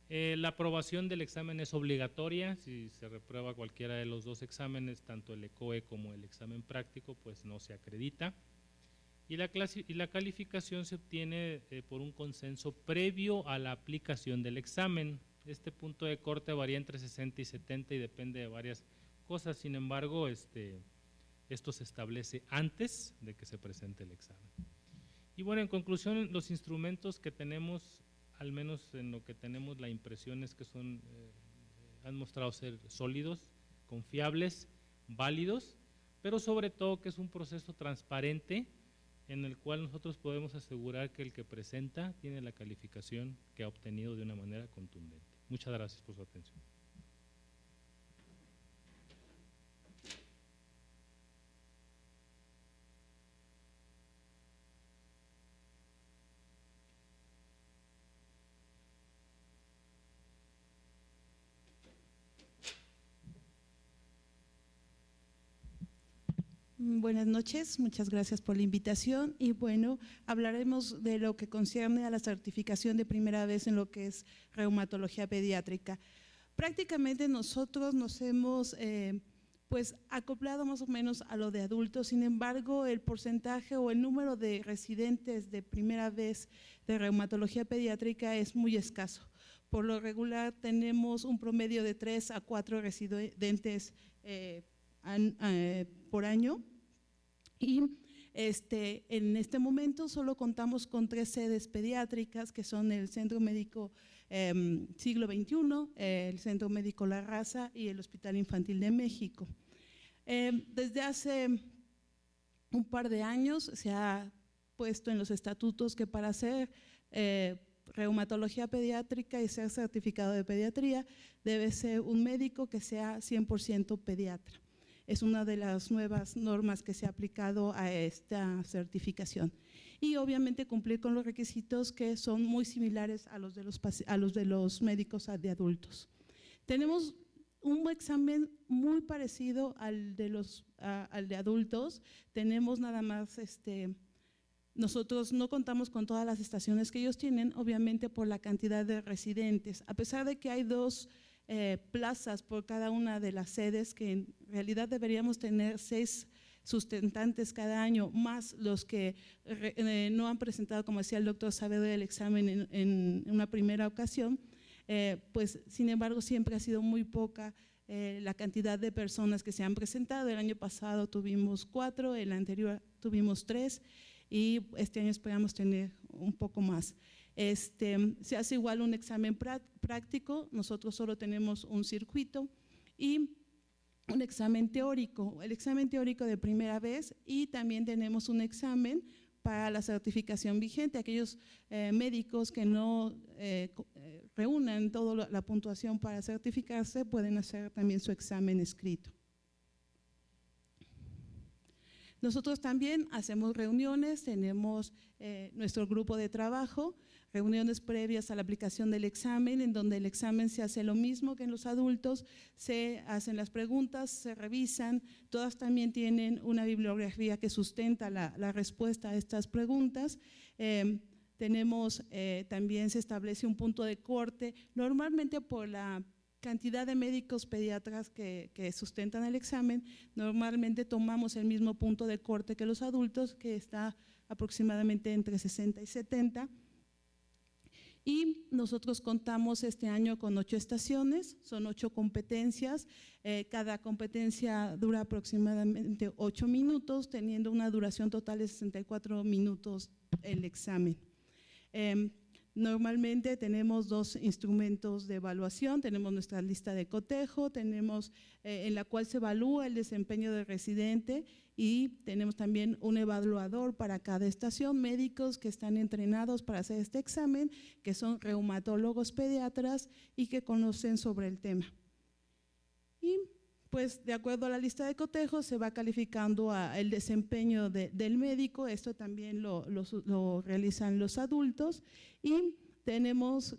La aprobación del examen es obligatoria, si se reprueba cualquiera de los 2 exámenes, tanto el ECOE como el examen práctico, pues no se acredita. Y la calificación se obtiene por un consenso previo a la aplicación del examen. Este punto de corte varía entre 60 y 70 y depende de varias cosas, sin embargo, esto se establece antes de que se presente el examen. Y bueno, en conclusión, los instrumentos que tenemos, al menos en lo que tenemos la impresión es que han mostrado ser sólidos, confiables, válidos, pero sobre todo que es un proceso transparente en el cual nosotros podemos asegurar que el que presenta tiene la calificación que ha obtenido de una manera contundente. Muchas gracias por su atención. Buenas noches, muchas gracias por la invitación y bueno, hablaremos de lo que concierne a la certificación de primera vez en lo que es reumatología pediátrica. Prácticamente nosotros nos hemos pues acoplado más o menos a lo de adultos, sin embargo el porcentaje o el número de residentes de primera vez de reumatología pediátrica es muy escaso. Por lo regular tenemos un promedio de 3 a 4 residentes por año y en este momento solo contamos con 3 sedes pediátricas que son el Centro Médico Siglo XXI, el Centro Médico La Raza y el Hospital Infantil de México. Desde hace un par de años se ha puesto en los estatutos que para hacer reumatología pediátrica y ser certificado de pediatría debe ser un médico que sea 100% pediatra. Es una de las nuevas normas que se ha aplicado a esta certificación. Y obviamente cumplir con los requisitos que son muy similares a los de los médicos de adultos. Tenemos un examen muy parecido al de adultos. Tenemos nada más, nosotros no contamos con todas las estaciones que ellos tienen, obviamente por la cantidad de residentes. A pesar de que hay 2 plazas por cada una de las sedes, que en realidad deberíamos tener 6 sustentantes cada año, más los que no han presentado, como decía el doctor Saavedra, el examen en una primera ocasión, pues sin embargo siempre ha sido muy poca la cantidad de personas que se han presentado. El año pasado tuvimos 4, el anterior tuvimos 3 y este año esperamos tener un poco más. Se hace igual un examen práctico, nosotros solo tenemos un circuito y un examen teórico, el examen teórico de primera vez, y también tenemos un examen para la certificación vigente. Aquellos médicos que no reúnan toda la puntuación para certificarse pueden hacer también su examen escrito. Nosotros también hacemos reuniones, tenemos nuestro grupo de trabajo, reuniones previas a la aplicación del examen, en donde el examen se hace lo mismo que en los adultos, se hacen las preguntas, se revisan, todas también tienen una bibliografía que sustenta la respuesta a estas preguntas. Tenemos también se establece un punto de corte, normalmente por la cantidad de médicos pediatras que sustentan el examen, normalmente tomamos el mismo punto de corte que los adultos, que está aproximadamente entre 60 y 70. Y nosotros contamos este año con 8 estaciones, son 8 competencias, cada competencia dura aproximadamente 8 minutos, teniendo una duración total de 64 minutos el examen. Normalmente tenemos 2 instrumentos de evaluación, tenemos nuestra lista de cotejo, tenemos en la cual se evalúa el desempeño del residente y tenemos también un evaluador para cada estación, médicos que están entrenados para hacer este examen, que son reumatólogos pediatras y que conocen sobre el tema. Y pues de acuerdo a la lista de cotejo se va calificando el desempeño del médico, esto también lo realizan los adultos y tenemos,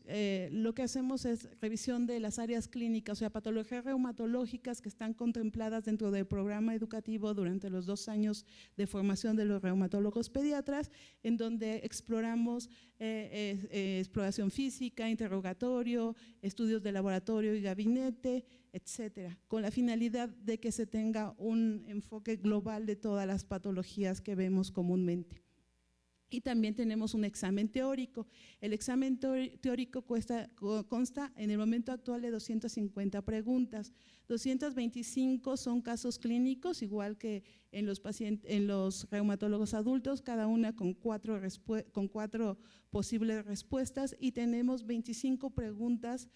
lo que hacemos es revisión de las áreas clínicas, o sea, patologías reumatológicas que están contempladas dentro del programa educativo durante los 2 años de formación de los reumatólogos pediatras, en donde exploramos exploración física, interrogatorio, estudios de laboratorio y gabinete, etcétera, con la finalidad de que se tenga un enfoque global de todas las patologías que vemos comúnmente. Y también tenemos un examen teórico. El examen teórico consta en el momento actual de 250 preguntas. 225 son casos clínicos, igual que en los reumatólogos adultos, cada una con 4 posibles respuestas, y tenemos 25 preguntas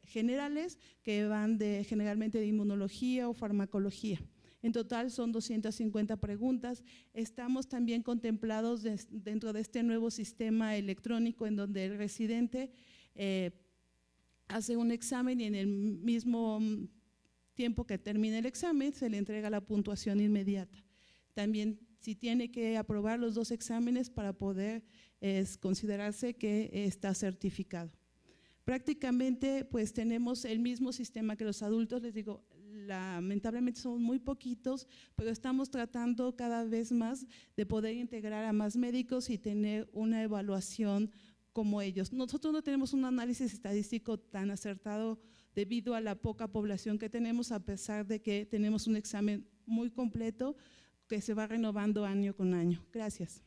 generales que van generalmente de inmunología o farmacología. En total son 250 preguntas. Estamos también contemplados dentro de este nuevo sistema electrónico en donde el residente hace un examen y en el mismo tiempo que termine el examen se le entrega la puntuación inmediata. También si tiene que aprobar los 2 exámenes para poder considerarse que está certificado. Prácticamente pues tenemos el mismo sistema que los adultos, les digo, lamentablemente son muy poquitos, pero estamos tratando cada vez más de poder integrar a más médicos y tener una evaluación como ellos. Nosotros no tenemos un análisis estadístico tan acertado debido a la poca población que tenemos, a pesar de que tenemos un examen muy completo que se va renovando año con año. Gracias.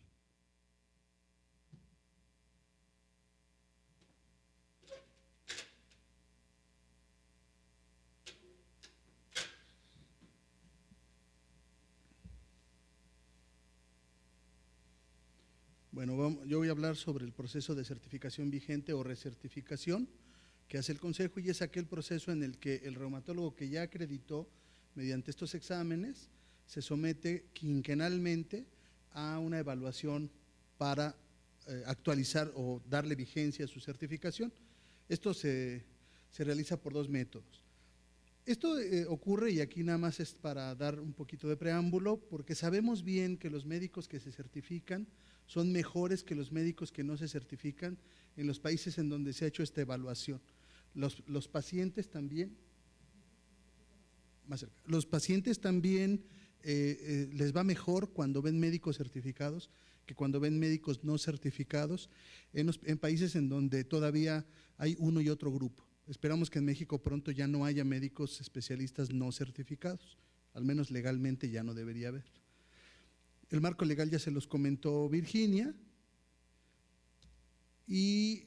Bueno, yo voy a hablar sobre el proceso de certificación vigente o recertificación que hace el Consejo, y es aquel proceso en el que el reumatólogo que ya acreditó mediante estos exámenes se somete quinquenalmente a una evaluación para actualizar o darle vigencia a su certificación. Esto se realiza por 2 métodos. Esto ocurre, y aquí nada más es para dar un poquito de preámbulo, porque sabemos bien que los médicos que se certifican son mejores que los médicos que no se certifican en los países en donde se ha hecho esta evaluación. Los pacientes también, más cerca, los pacientes también les va mejor cuando ven médicos certificados que cuando ven médicos no certificados en países en donde todavía hay uno y otro grupo. Esperamos que en México pronto ya no haya médicos especialistas no certificados, al menos legalmente ya no debería haber. El marco legal ya se los comentó Virginia, y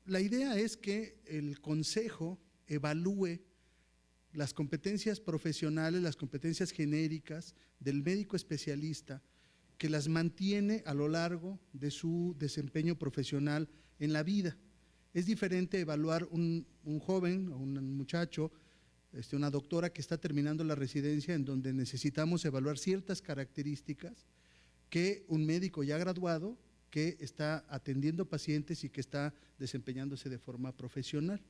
la idea es que el Consejo evalúe las competencias profesionales, las competencias genéricas del médico especialista, que las mantiene a lo largo de su desempeño profesional en la vida. Es diferente evaluar un joven o un muchacho, una doctora que está terminando la residencia, en donde necesitamos evaluar ciertas características, que un médico ya graduado que está atendiendo pacientes y que está desempeñándose de forma profesional.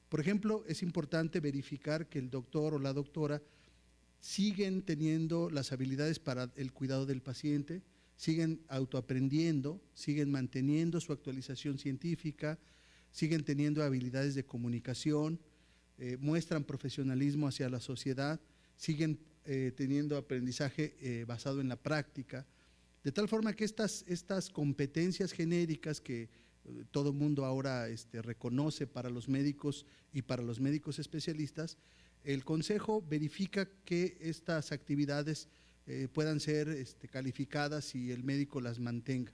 Por ejemplo, es importante verificar que el doctor o la doctora siguen teniendo las habilidades para el cuidado del paciente, siguen autoaprendiendo, siguen manteniendo su actualización científica, siguen teniendo habilidades de comunicación, muestran profesionalismo hacia la sociedad, siguen teniendo aprendizaje basado en la práctica, de tal forma que estas competencias genéricas que todo el mundo ahora reconoce para los médicos y para los médicos especialistas, el Consejo verifica que estas actividades puedan ser calificadas y el médico las mantenga.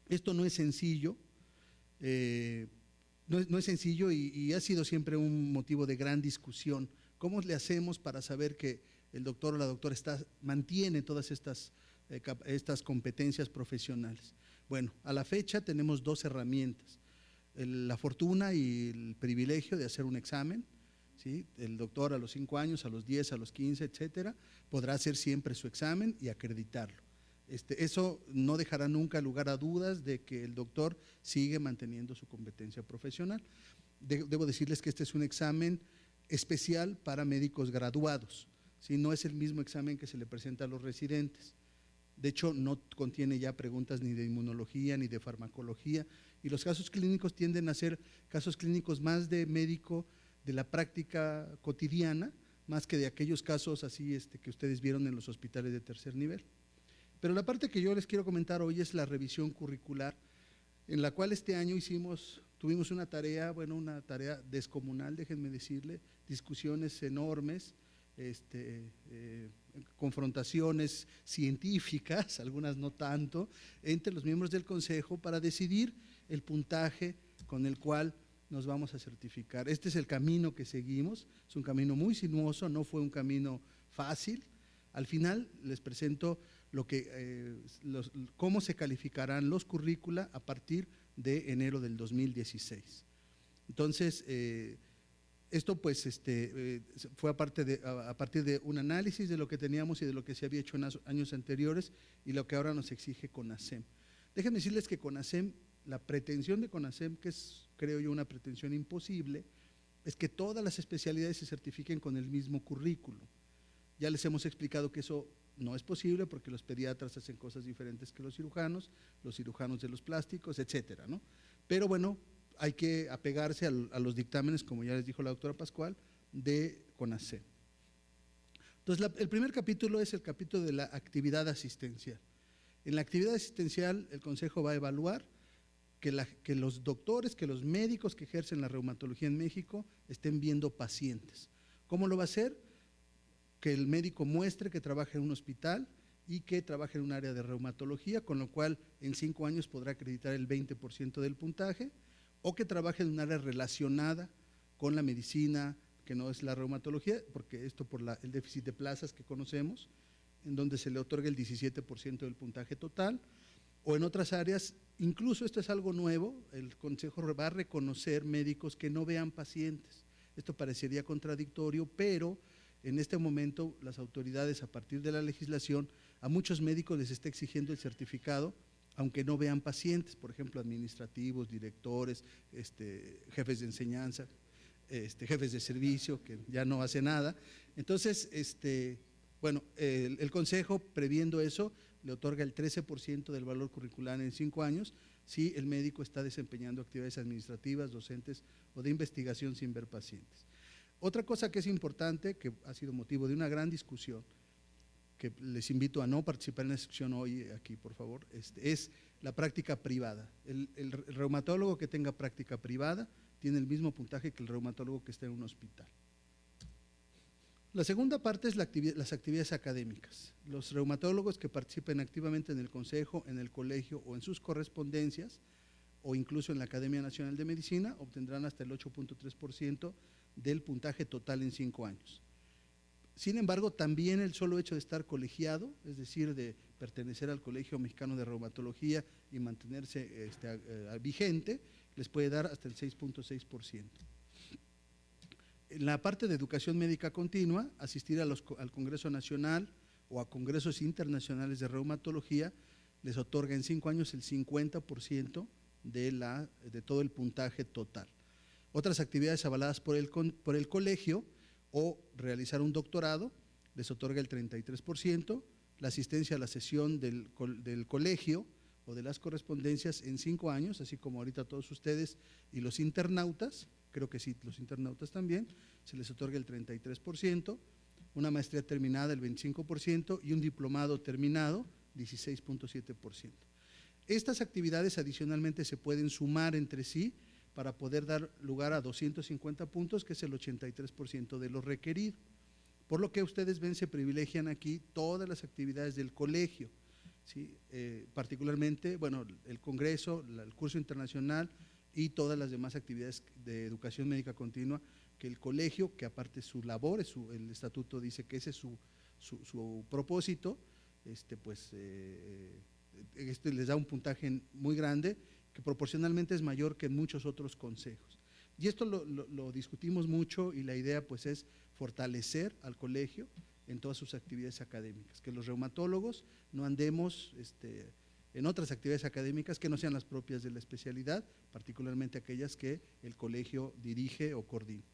Esto no es sencillo, no es sencillo y ha sido siempre un motivo de gran discusión. ¿Cómo le hacemos para saber que el doctor o la doctora mantiene todas estas competencias profesionales? Bueno, a la fecha tenemos 2 herramientas. la fortuna y el privilegio de hacer un examen, ¿sí? El doctor a los 5 años, a los 10, a los 15, etcétera, podrá hacer siempre su examen y acreditarlo. Eso no dejará nunca lugar a dudas de que el doctor sigue manteniendo su competencia profesional. Debo decirles que este es un examen especial para médicos graduados, ¿sí? No es el mismo examen que se le presenta a los residentes. De hecho, no contiene ya preguntas ni de inmunología ni de farmacología, y los casos clínicos tienden a ser casos clínicos más de médico de la práctica cotidiana, más que de aquellos casos así que ustedes vieron en los hospitales de tercer nivel. Pero la parte que yo les quiero comentar hoy es la revisión curricular, en la cual este año tuvimos una tarea descomunal, déjenme decirle, discusiones enormes, confrontaciones científicas, algunas no tanto, entre los miembros del Consejo para decidir el puntaje con el cual nos vamos a certificar. Este es el camino que seguimos, es un camino muy sinuoso, no fue un camino fácil. Al final les presento cómo se calificarán los currícula a partir de enero del 2016. Entonces, esto pues fue a partir de un análisis de lo que teníamos y de lo que se había hecho en años anteriores y lo que ahora nos exige CONASEM. Déjenme decirles que CONASEM, la pretensión de CONASEM, que es, creo yo, una pretensión imposible, es que todas las especialidades se certifiquen con el mismo currículo. Ya les hemos explicado que eso no es posible porque los pediatras hacen cosas diferentes que los cirujanos de los plásticos, etcétera, ¿no? Pero bueno, hay que apegarse a los dictámenes, como ya les dijo la doctora Pascual, de CONASEM. Entonces, el primer capítulo es el capítulo de la actividad asistencial. En la actividad asistencial, el Consejo va a evaluar que los doctores, que los médicos que ejercen la reumatología en México estén viendo pacientes. ¿Cómo lo va a hacer? Que el médico muestre que trabaja en un hospital y que trabaja en un área de reumatología, con lo cual en 5 años podrá acreditar el 20% del puntaje, o que trabaje en un área relacionada con la medicina, que no es la reumatología, porque esto por el déficit de plazas que conocemos, en donde se le otorga el 17% del puntaje total, o en otras áreas. Incluso esto es algo nuevo, el Consejo va a reconocer médicos que no vean pacientes. Esto parecería contradictorio, pero en este momento las autoridades, a partir de la legislación, a muchos médicos les está exigiendo el certificado, aunque no vean pacientes, por ejemplo, administrativos, directores, jefes de enseñanza, jefes de servicio, que ya no hace nada. Entonces, bueno, el Consejo, previendo eso, le otorga el 13% del valor curricular en 5 años si el médico está desempeñando actividades administrativas, docentes o de investigación sin ver pacientes. Otra cosa que es importante, que ha sido motivo de una gran discusión, que les invito a no participar en la discusión hoy aquí, por favor, es la práctica privada. El reumatólogo que tenga práctica privada tiene el mismo puntaje que el reumatólogo que está en un hospital. La segunda parte es las actividades académicas. Los reumatólogos que participen activamente en el Consejo, en el colegio o en sus correspondencias, o incluso en la Academia Nacional de Medicina, obtendrán hasta el 8.3% del puntaje total en 5 años. Sin embargo, también el solo hecho de estar colegiado, es decir, de pertenecer al Colegio Mexicano de Reumatología y mantenerse vigente, les puede dar hasta el 6.6%. En la parte de educación médica continua, asistir al Congreso Nacional o a congresos internacionales de reumatología les otorga en 5 años el 50% de todo el puntaje total. Otras actividades avaladas por el colegio o realizar un doctorado les otorga el 33%, la asistencia a la sesión del colegio o de las correspondencias en 5 años, así como ahorita todos ustedes y los internautas, creo que sí, los internautas también, se les otorga el 33%, una maestría terminada el 25% y un diplomado terminado 16.7%. Estas actividades adicionalmente se pueden sumar entre sí para poder dar lugar a 250 puntos, que es el 83% de lo requerido. Por lo que ustedes ven, se privilegian aquí todas las actividades del colegio, ¿sí? Particularmente, bueno, el congreso, el curso internacional y todas las demás actividades de educación médica continua que el colegio, que aparte su labor, el estatuto dice que ese es su propósito, pues les da un puntaje muy grande, que proporcionalmente es mayor que en muchos otros consejos. Y esto lo discutimos mucho y la idea pues es fortalecer al colegio en todas sus actividades académicas, que los reumatólogos no andemos en otras actividades académicas que no sean las propias de la especialidad, particularmente aquellas que el colegio dirige o coordina.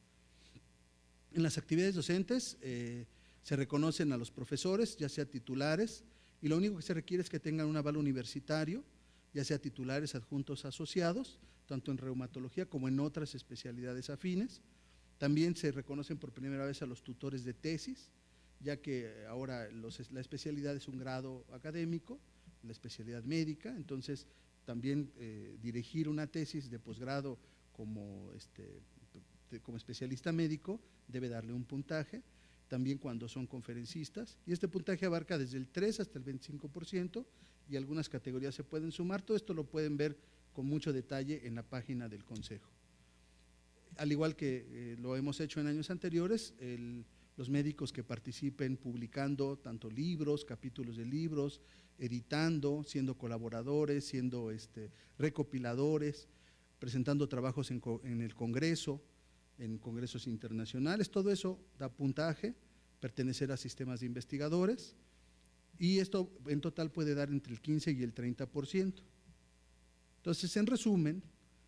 En las actividades docentes se reconocen a los profesores, ya sea titulares, y lo único que se requiere es que tengan un aval universitario, ya sea titulares, adjuntos, asociados, tanto en reumatología como en otras especialidades afines. También se reconocen por primera vez a los tutores de tesis, ya que ahora la especialidad es un grado académico, la especialidad médica, entonces también dirigir una tesis de posgrado como especialista médico debe darle un puntaje, también cuando son conferencistas, y este puntaje abarca desde el 3 hasta el 25%, y algunas categorías se pueden sumar. Todo esto lo pueden ver con mucho detalle en la página del Consejo. Al igual que lo hemos hecho en años anteriores, los médicos que participen publicando tanto libros, capítulos de libros, editando, siendo colaboradores, siendo recopiladores, presentando trabajos en el Congreso, en congresos internacionales, todo eso da puntaje, pertenecer a sistemas de investigadores, y esto en total puede dar entre el 15 y el 30%. Entonces, en resumen,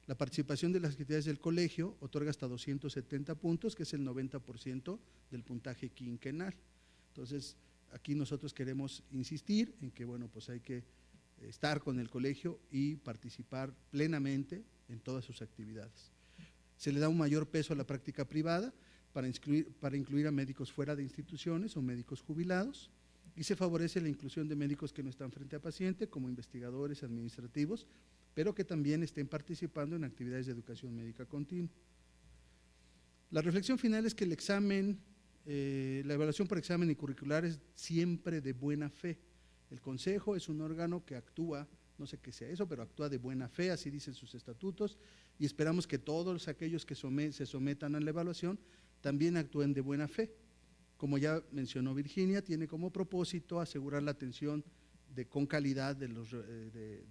la participación de las actividades del colegio otorga hasta 270 puntos, que es el 90% del puntaje quinquenal. Entonces, aquí nosotros queremos insistir en que, bueno, pues hay que estar con el colegio y participar plenamente en todas sus actividades. Se le da un mayor peso a la práctica privada para incluir a médicos fuera de instituciones o médicos jubilados, y se favorece la inclusión de médicos que no están frente a paciente, como investigadores administrativos, pero que también estén participando en actividades de educación médica continua. La reflexión final es que el examen, la evaluación por examen y curricular es siempre de buena fe. El Consejo es un órgano que actúa, no sé qué sea eso, pero actúa de buena fe, así dicen sus estatutos, y esperamos que todos aquellos que se sometan a la evaluación también actúen de buena fe. Como ya mencionó Virginia, tiene como propósito asegurar la atención con calidad de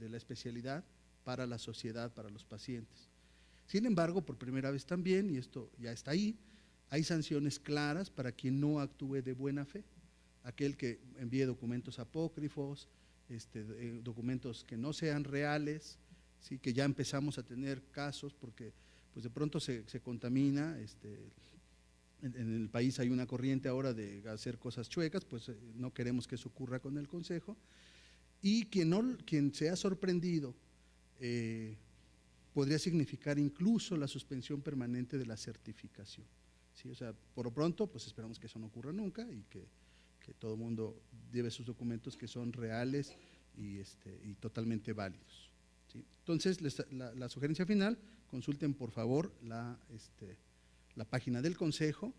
la especialidad para la sociedad, para los pacientes. Sin embargo, por primera vez también, y esto ya está ahí, hay sanciones claras para quien no actúe de buena fe. Aquel que envíe documentos apócrifos, documentos que no sean reales, ¿sí? Que ya empezamos a tener casos porque pues de pronto se contamina, en el país hay una corriente ahora de hacer cosas chuecas, pues no queremos que eso ocurra con el Consejo, y quien sea sorprendido podría significar incluso la suspensión permanente de la certificación, ¿sí? O sea, por lo pronto, pues esperamos que eso no ocurra nunca y que todo el mundo lleve sus documentos que son reales y totalmente válidos, ¿sí? Entonces, la sugerencia final, consulten por favor la página del Consejo.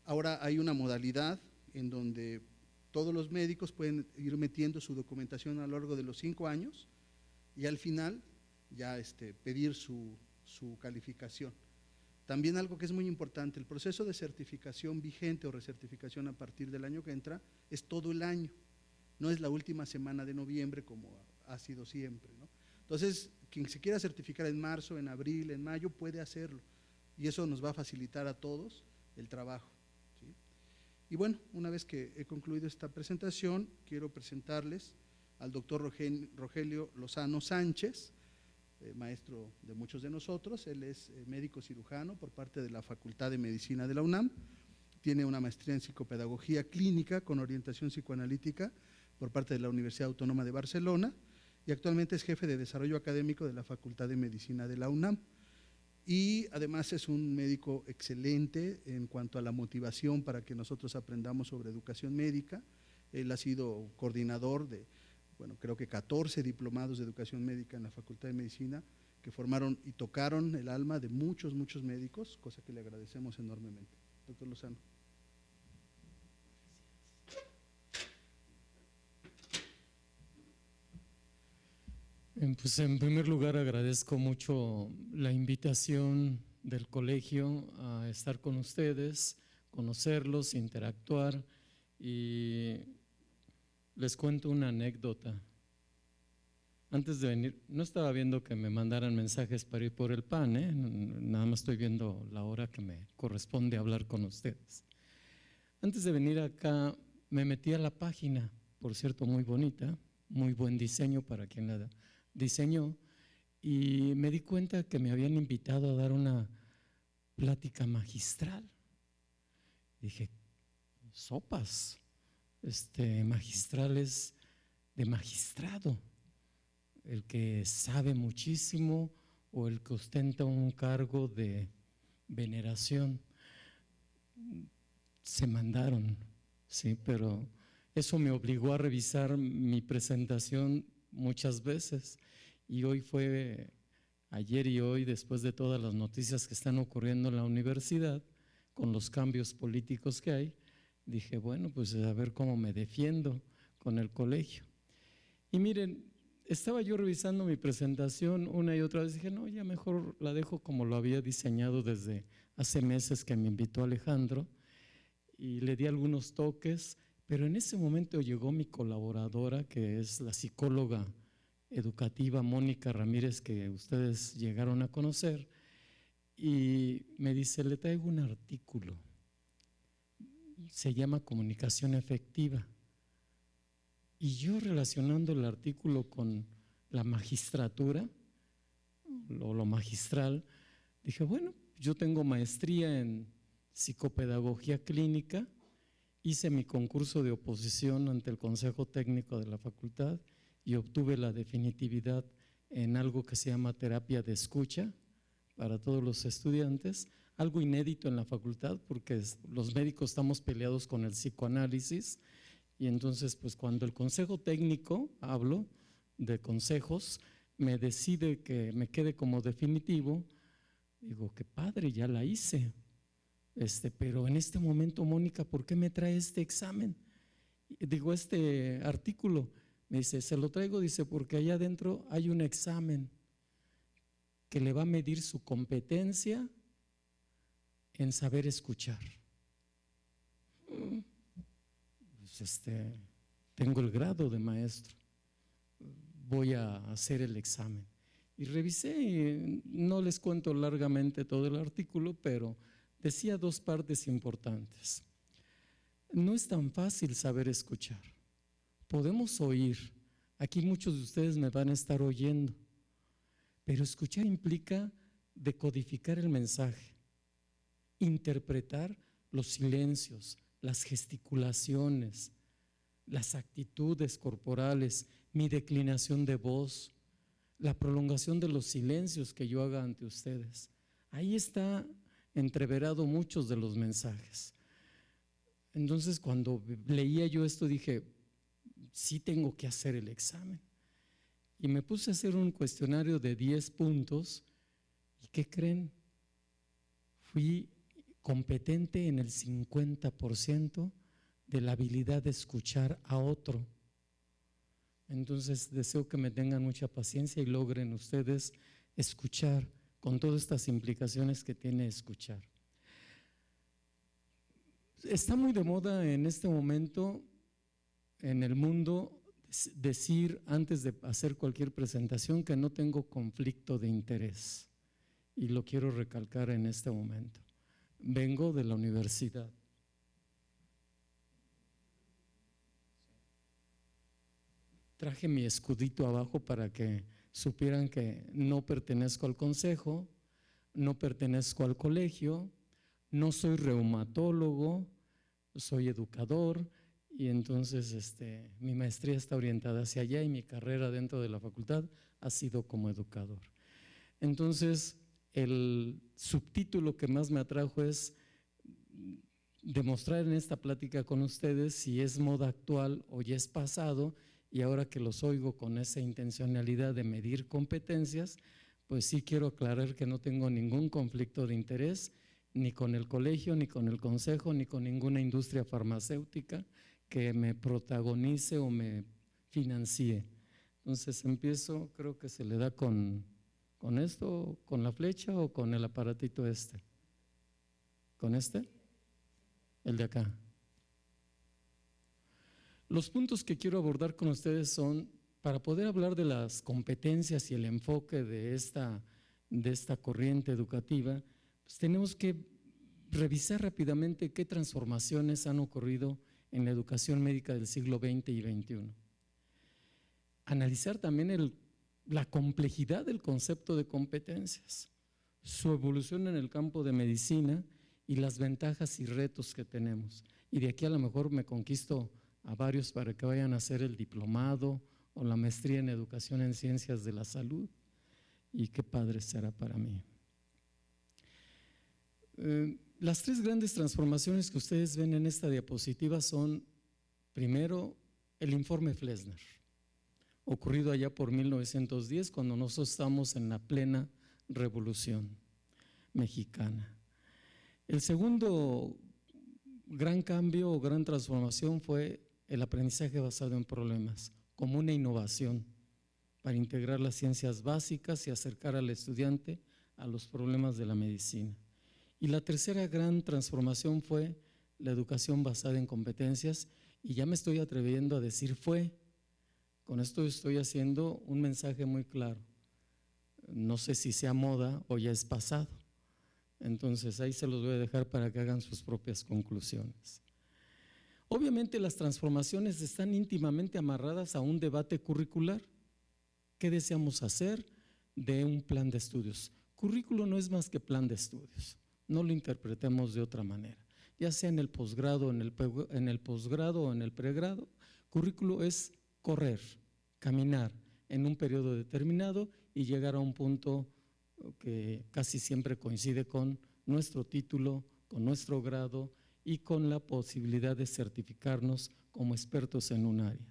Ahora hay una modalidad en donde todos los médicos pueden ir metiendo su documentación a lo largo de los 5 años y al final ya pedir su calificación. También algo que es muy importante, el proceso de certificación vigente o recertificación a partir del año que entra es todo el año, no es la última semana de noviembre como ha sido siempre, ¿no? Entonces, quien se quiera certificar en marzo, en abril, en mayo, puede hacerlo, y eso nos va a facilitar a todos el trabajo, ¿sí? Y bueno, una vez que he concluido esta presentación, quiero presentarles al doctor Rogelio Lozano Sánchez, maestro de muchos de nosotros. Él es médico cirujano por parte de la Facultad de Medicina de la UNAM, tiene una maestría en psicopedagogía clínica con orientación psicoanalítica por parte de la Universidad Autónoma de Barcelona, y actualmente es jefe de desarrollo académico de la Facultad de Medicina de la UNAM. Y además es un médico excelente en cuanto a la motivación para que nosotros aprendamos sobre educación médica. Él ha sido coordinador de, bueno, creo que 14 diplomados de educación médica en la Facultad de Medicina que formaron y tocaron el alma de muchos médicos, cosa que le agradecemos enormemente. Doctor Lozano. Pues en primer lugar agradezco mucho la invitación del colegio a estar con ustedes, conocerlos, interactuar, y les cuento una anécdota. antes de venir, no estaba viendo que me mandaran mensajes para ir por el pan, nada más estoy viendo la hora que me corresponde hablar con ustedes. Antes de venir acá me metí a la página, por cierto muy bonita, muy buen diseño para quien la diseñó, y me di cuenta que me habían invitado a dar una plática magistral. Dije, sopas, magistrales de magistrado, el que sabe muchísimo o el que ostenta un cargo de veneración. Se mandaron, sí, pero eso me obligó a revisar mi presentación muchas veces, y hoy fue, ayer y hoy, después de todas las noticias que están ocurriendo en la universidad, con los cambios políticos que hay, dije, bueno, pues a ver cómo me defiendo con el colegio. Y miren, estaba yo revisando mi presentación una y otra vez, dije, no, ya mejor la dejo como lo había diseñado desde hace meses que me invitó Alejandro, y le di algunos toques, pero en ese momento llegó mi colaboradora, que es la psicóloga educativa Mónica Ramírez, que ustedes llegaron a conocer, y me dice, le traigo un artículo, se llama Comunicación Efectiva. Y yo, relacionando el artículo con la magistratura o lo magistral, dije, bueno, yo tengo maestría en psicopedagogía clínica, hice mi concurso de oposición ante el Consejo Técnico de la facultad y obtuve la definitividad en algo que se llama terapia de escucha para todos los estudiantes, algo inédito en la facultad porque los médicos estamos peleados con el psicoanálisis, y entonces pues cuando el Consejo Técnico, hablo de consejos, me decide que me quede como definitivo, digo, qué padre, ya la hice. Pero en este momento, Mónica, ¿por qué me trae este examen? Digo, este artículo. Me dice, se lo traigo, dice, porque allá adentro hay un examen que le va a medir su competencia en saber escuchar. Pues tengo el grado de maestro, voy a hacer el examen. Y revisé, y no les cuento largamente todo el artículo, pero decía dos partes importantes. No es tan fácil saber escuchar. Podemos oír, aquí muchos de ustedes me van a estar oyendo, pero escuchar implica decodificar el mensaje, interpretar los silencios, las gesticulaciones, las actitudes corporales, mi declinación de voz, la prolongación de los silencios que yo haga ante ustedes. Ahí está entreverado muchos de los mensajes. Entonces, cuando leía yo esto, dije, sí tengo que hacer el examen. Y me puse a hacer un cuestionario de 10 puntos, ¿y qué creen? Fui competente en el 50% de la habilidad de escuchar a otro. Entonces, deseo que me tengan mucha paciencia y logren ustedes escuchar con todas estas implicaciones que tiene escuchar. Está muy de moda en este momento en el mundo decir antes de hacer cualquier presentación que no tengo conflicto de interés, y lo quiero recalcar en este momento. Vengo de la universidad. Traje mi escudito abajo para que supieran que no pertenezco al consejo, no pertenezco al colegio, no soy reumatólogo, soy educador, y entonces mi maestría está orientada hacia allá y mi carrera dentro de la facultad ha sido como educador. Entonces, el subtítulo que más me atrajo es demostrar en esta plática con ustedes si es moda actual o ya es pasado, y ahora que los oigo con esa intencionalidad de medir competencias, pues sí quiero aclarar que no tengo ningún conflicto de interés, ni con el colegio, ni con el consejo, ni con ninguna industria farmacéutica que me protagonice o me financie. Entonces empiezo, creo que se le da con esto, con la flecha o con el aparatito este. ¿Con este? El de acá. Los puntos que quiero abordar con ustedes son para poder hablar de las competencias y el enfoque de esta corriente educativa, pues tenemos que revisar rápidamente qué transformaciones han ocurrido en la educación médica del siglo XX y XXI. Analizar también la complejidad del concepto de competencias, su evolución en el campo de medicina y las ventajas y retos que tenemos. Y de aquí a lo mejor me conquisto a varios para que vayan a hacer el diplomado o la maestría en educación en ciencias de la salud, y qué padre será para mí. Las tres grandes transformaciones que ustedes ven en esta diapositiva son, primero, el informe Flesner, ocurrido allá por 1910, cuando nosotros estamos en la plena revolución mexicana. El segundo gran cambio o gran transformación fue el aprendizaje basado en problemas, como una innovación para integrar las ciencias básicas y acercar al estudiante a los problemas de la medicina. Y la tercera gran transformación fue la educación basada en competencias, y ya me estoy atreviendo a decir fue. Con esto estoy haciendo un mensaje muy claro. No sé si sea moda o ya es pasado. Entonces ahí se los voy a dejar para que hagan sus propias conclusiones. Obviamente las transformaciones están íntimamente amarradas a un debate curricular. ¿Qué deseamos hacer de un plan de estudios? Currículo no es más que plan de estudios, no lo interpretemos de otra manera. Ya sea en el posgrado, en el posgrado o en el pregrado, currículo es correr, caminar en un periodo determinado y llegar a un punto que casi siempre coincide con nuestro título, con nuestro grado y con la posibilidad de certificarnos como expertos en un área.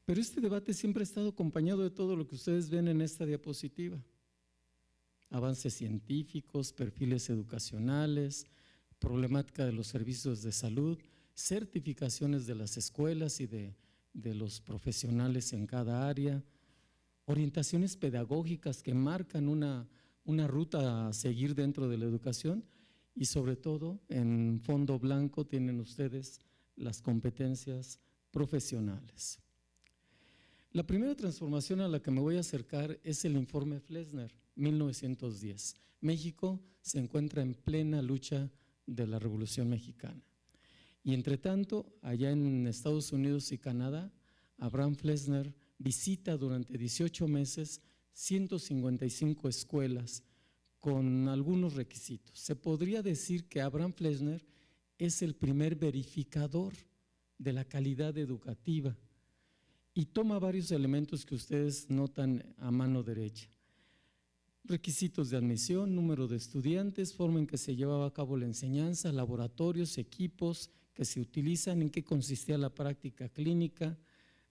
Pero este debate siempre ha estado acompañado de todo lo que ustedes ven en esta diapositiva: avances científicos, perfiles educacionales, problemática de los servicios de salud, certificaciones de las escuelas y de los profesionales en cada área, orientaciones pedagógicas que marcan una ruta a seguir dentro de la educación, y sobre todo en fondo blanco tienen ustedes las competencias profesionales. La primera transformación a la que me voy a acercar es el informe Flesner, 1910. México se encuentra en plena lucha de la Revolución Mexicana. Y entre tanto, allá en Estados Unidos y Canadá, Abraham Flesner visita durante 18 meses 155 escuelas con algunos requisitos. Se podría decir que Abraham Flesner es el primer verificador de la calidad educativa y toma varios elementos que ustedes notan a mano derecha: requisitos de admisión, número de estudiantes, forma en que se llevaba a cabo la enseñanza, laboratorios, equipos que se utilizan, en qué consistía la práctica clínica,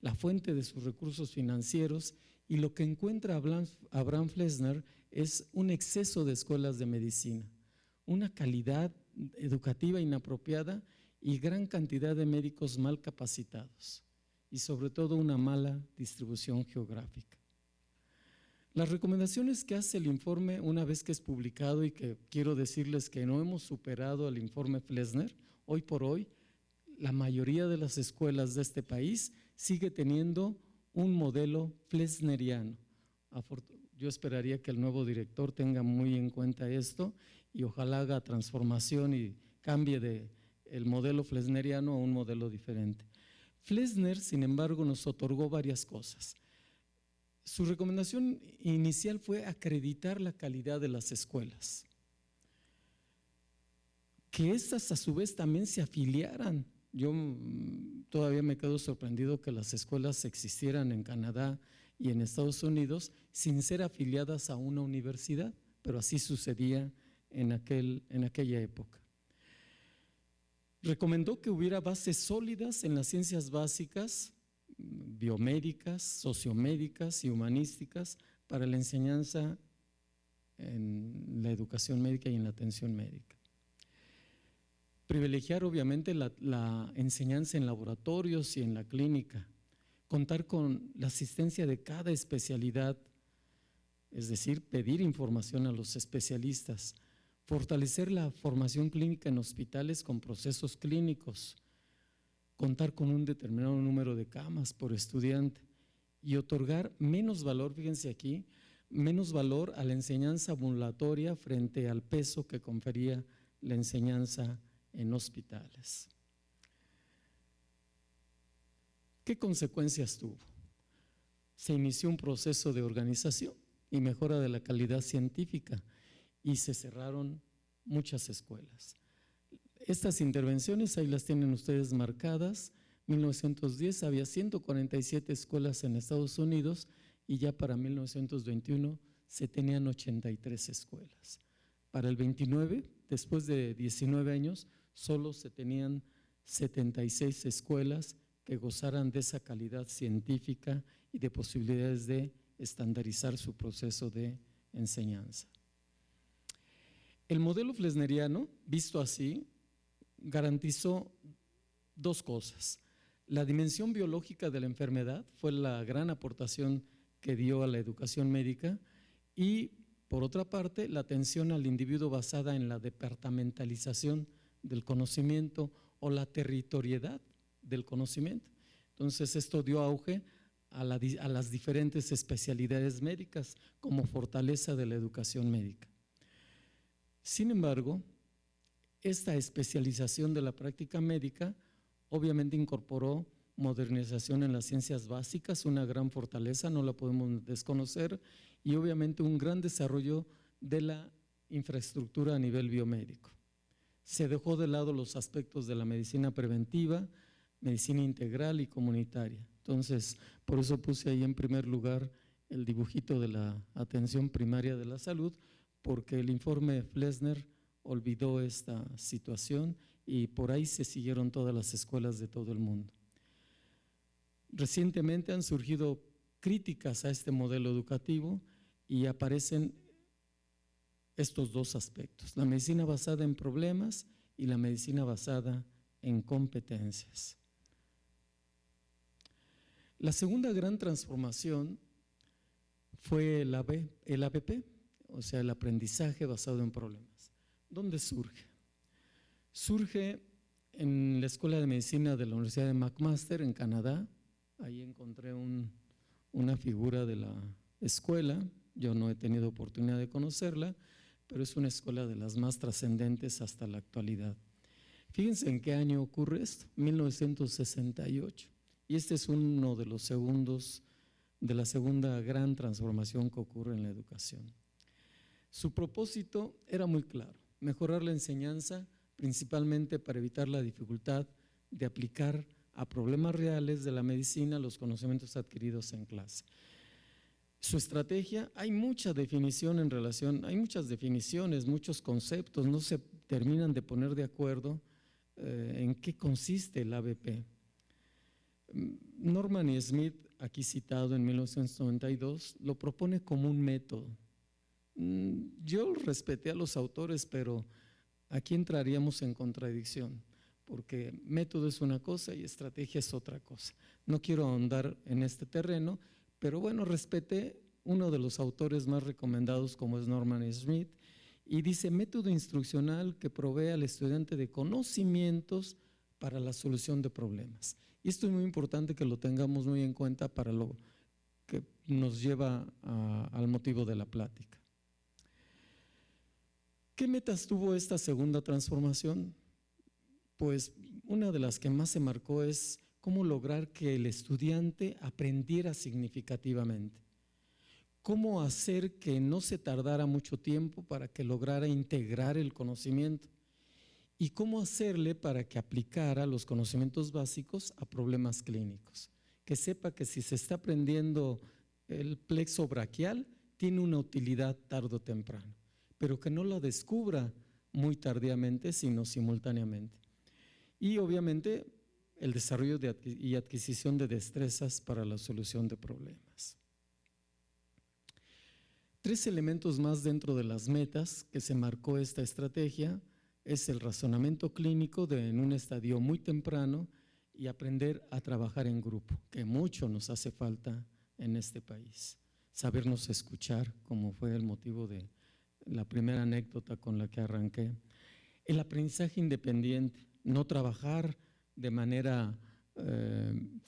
la fuente de sus recursos financieros. Y lo que encuentra Abraham Flesner es un exceso de escuelas de medicina, una calidad educativa inapropiada y gran cantidad de médicos mal capacitados, y sobre todo una mala distribución geográfica. Las recomendaciones que hace el informe, una vez que es publicado, y que quiero decirles que no hemos superado el informe Flesner, hoy por hoy la mayoría de las escuelas de este país sigue teniendo un modelo flesneriano. Yo esperaría que el nuevo director tenga muy en cuenta esto y ojalá haga transformación y cambie el modelo flesneriano a un modelo diferente. Flesner, sin embargo, nos otorgó varias cosas. Su recomendación inicial fue acreditar la calidad de las escuelas, que éstas a su vez también se afiliaran. Yo todavía me quedo sorprendido que las escuelas existieran en Canadá y en Estados Unidos sin ser afiliadas a una universidad, pero así sucedía en aquella época. Recomendó que hubiera bases sólidas en las ciencias básicas, biomédicas, sociomédicas y humanísticas para la enseñanza en la educación médica y en la atención médica. Privilegiar obviamente la enseñanza en laboratorios y en la clínica, contar con la asistencia de cada especialidad, es decir, pedir información a los especialistas, fortalecer la formación clínica en hospitales con procesos clínicos, contar con un determinado número de camas por estudiante y otorgar menos valor, fíjense aquí, menos valor a la enseñanza ambulatoria frente al peso que confería la enseñanza en hospitales. ¿Qué consecuencias tuvo? Se inició un proceso de organización y mejora de la calidad científica y se cerraron muchas escuelas. Estas intervenciones, ahí las tienen ustedes marcadas. 1910 había 147 escuelas en Estados Unidos y ya para 1921 se tenían 83 escuelas. Para el 29, después de 19 años, solo se tenían 76 escuelas que gozaran de esa calidad científica y de posibilidades de estandarizar su proceso de enseñanza. El modelo flesneriano, visto así, garantizó dos cosas. La dimensión biológica de la enfermedad fue la gran aportación que dio a la educación médica y, por otra parte, la atención al individuo basada en la departamentalización del conocimiento o la territorialidad del conocimiento. Entonces, esto dio auge a las diferentes especialidades médicas como fortaleza de la educación médica. Sin embargo, esta especialización de la práctica médica obviamente incorporó modernización en las ciencias básicas, una gran fortaleza, no la podemos desconocer, y obviamente un gran desarrollo de la infraestructura a nivel biomédico. Se dejó de lado los aspectos de la medicina preventiva, medicina integral y comunitaria. Entonces, por eso puse ahí en primer lugar el dibujito de la atención primaria de la salud, porque el informe Flesner olvidó esta situación y por ahí se siguieron todas las escuelas de todo el mundo. Recientemente han surgido críticas a este modelo educativo y aparecen estos dos aspectos, la medicina basada en problemas y la medicina basada en competencias. La segunda gran transformación fue el ABP, o sea, el aprendizaje basado en problemas. ¿Dónde surge? Surge en la Escuela de Medicina de la Universidad de McMaster en Canadá. Ahí encontré una figura de la escuela. Yo no he tenido oportunidad de conocerla, pero es una escuela de las más trascendentes hasta la actualidad. Fíjense en qué año ocurre esto, 1968. Y este es uno de los segundos de la segunda gran transformación que ocurre en la educación. Su propósito era muy claro, mejorar la enseñanza principalmente para evitar la dificultad de aplicar a problemas reales de la medicina los conocimientos adquiridos en clase. Su estrategia, hay mucha definición en relación, hay muchas definiciones, muchos conceptos, no se terminan de poner de acuerdo en qué consiste el ABP. Norman y Smith, aquí citado en 1992, lo propone como un método. Yo respeté a los autores, pero aquí entraríamos en contradicción, porque método es una cosa y estrategia es otra cosa. No quiero ahondar en este terreno, pero bueno, respeté uno de los autores más recomendados como es Norman y Smith, y dice método instruccional que provee al estudiante de conocimientos para la solución de problemas. Y esto es muy importante que lo tengamos muy en cuenta para lo que nos lleva al motivo de la plática. ¿Qué metas tuvo esta segunda transformación? Pues una de las que más se marcó es cómo lograr que el estudiante aprendiera significativamente. Cómo hacer que no se tardara mucho tiempo para que lograra integrar el conocimiento y cómo hacerle para que aplicara los conocimientos básicos a problemas clínicos. Que sepa que si se está aprendiendo el plexo braquial, tiene una utilidad tarde o temprano, pero que no la descubra muy tardíamente, sino simultáneamente. Y obviamente el desarrollo y adquisición de destrezas para la solución de problemas. 3 elementos más dentro de las metas que se marcó esta estrategia es el razonamiento clínico en un estadio muy temprano y aprender a trabajar en grupo, que mucho nos hace falta en este país. Sabernos escuchar, como fue el motivo de la primera anécdota con la que arranqué. El aprendizaje independiente, no trabajar de manera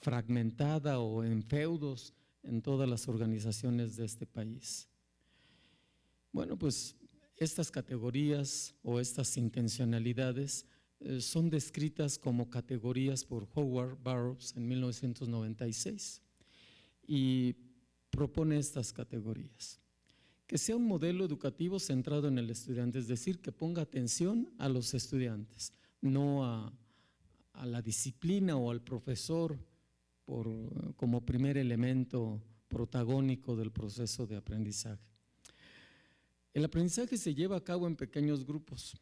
fragmentada o en feudos en todas las organizaciones de este país. Bueno, pues estas categorías o estas intencionalidades son descritas como categorías por Howard Burroughs en 1996 y propone estas categorías. Que sea un modelo educativo centrado en el estudiante, es decir, que ponga atención a los estudiantes, no a la disciplina o al profesor como primer elemento protagónico del proceso de aprendizaje. El aprendizaje se lleva a cabo en pequeños grupos.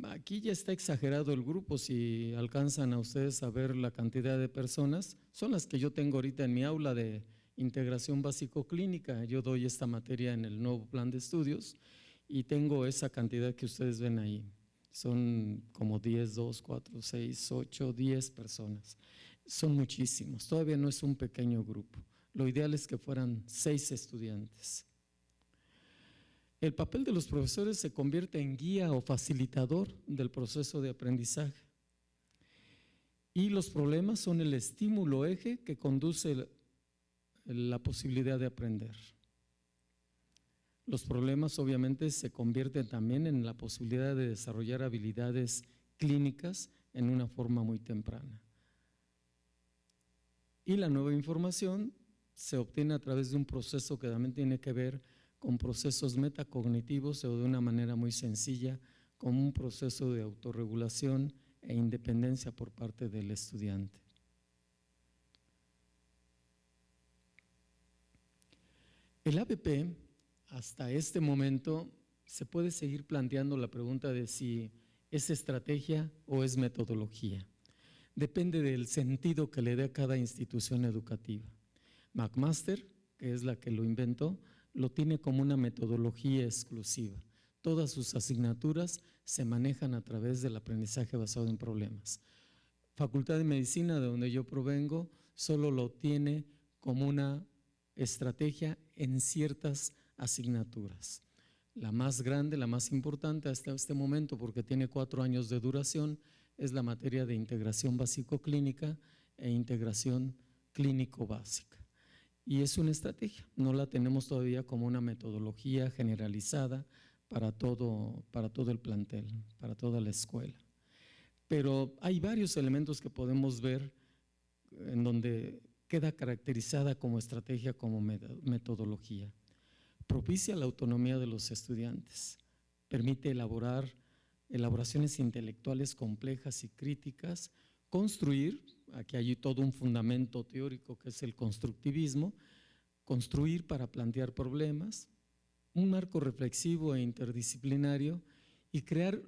Aquí ya está exagerado el grupo, si alcanzan a ustedes a ver la cantidad de personas, son las que yo tengo ahorita en mi aula de integración básico-clínica. Yo doy esta materia en el nuevo plan de estudios y tengo esa cantidad que ustedes ven ahí. Son como 10, 2, 4, 6, 8, 10 personas. Son muchísimos, todavía no es un pequeño grupo. Lo ideal es que fueran 6 estudiantes. El papel de los profesores se convierte en guía o facilitador del proceso de aprendizaje. Y los problemas son el estímulo eje que conduce la posibilidad de aprender. Los problemas obviamente se convierten también en la posibilidad de desarrollar habilidades clínicas en una forma muy temprana. Y la nueva información se obtiene a través de un proceso que también tiene que ver con procesos metacognitivos o de una manera muy sencilla, como un proceso de autorregulación e independencia por parte del estudiante. El ABP, hasta este momento, se puede seguir planteando la pregunta de si es estrategia o es metodología. Depende del sentido que le dé a cada institución educativa. McMaster, que es la que lo inventó, lo tiene como una metodología exclusiva. Todas sus asignaturas se manejan a través del aprendizaje basado en problemas. Facultad de Medicina, de donde yo provengo, solo lo tiene como una estrategia en ciertas asignaturas. La más grande, la más importante hasta este momento, porque tiene 4 años de duración, es la materia de integración básico-clínica e integración clínico-básica. Y es una estrategia, no la tenemos todavía como una metodología generalizada para todo el plantel, para toda la escuela. Pero hay varios elementos que podemos ver en donde queda caracterizada como estrategia, como metodología. Propicia la autonomía de los estudiantes, permite elaboraciones intelectuales complejas y críticas, construir, aquí hay todo un fundamento teórico que es el constructivismo, construir para plantear problemas, un marco reflexivo e interdisciplinario y crear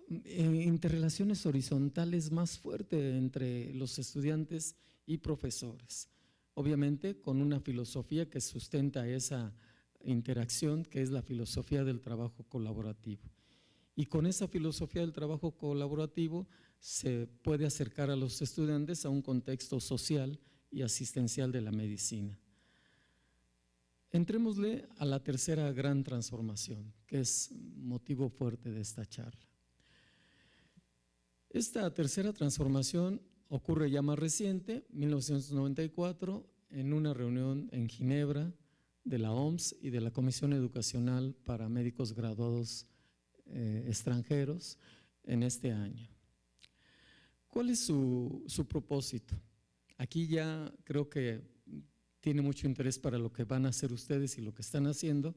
interrelaciones horizontales más fuertes entre los estudiantes y profesores. Obviamente con una filosofía que sustenta esa interacción, que es la filosofía del trabajo colaborativo. Y con esa filosofía del trabajo colaborativo se puede acercar a los estudiantes a un contexto social y asistencial de la medicina. Entrémosle a la tercera gran transformación, que es motivo fuerte de esta charla. Esta tercera transformación ocurre ya más reciente, 1994, en una reunión en Ginebra de la OMS y de la Comisión Educacional para Médicos Graduados extranjeros en este año. ¿Cuál es su propósito? Aquí ya creo que tiene mucho interés para lo que van a hacer ustedes y lo que están haciendo,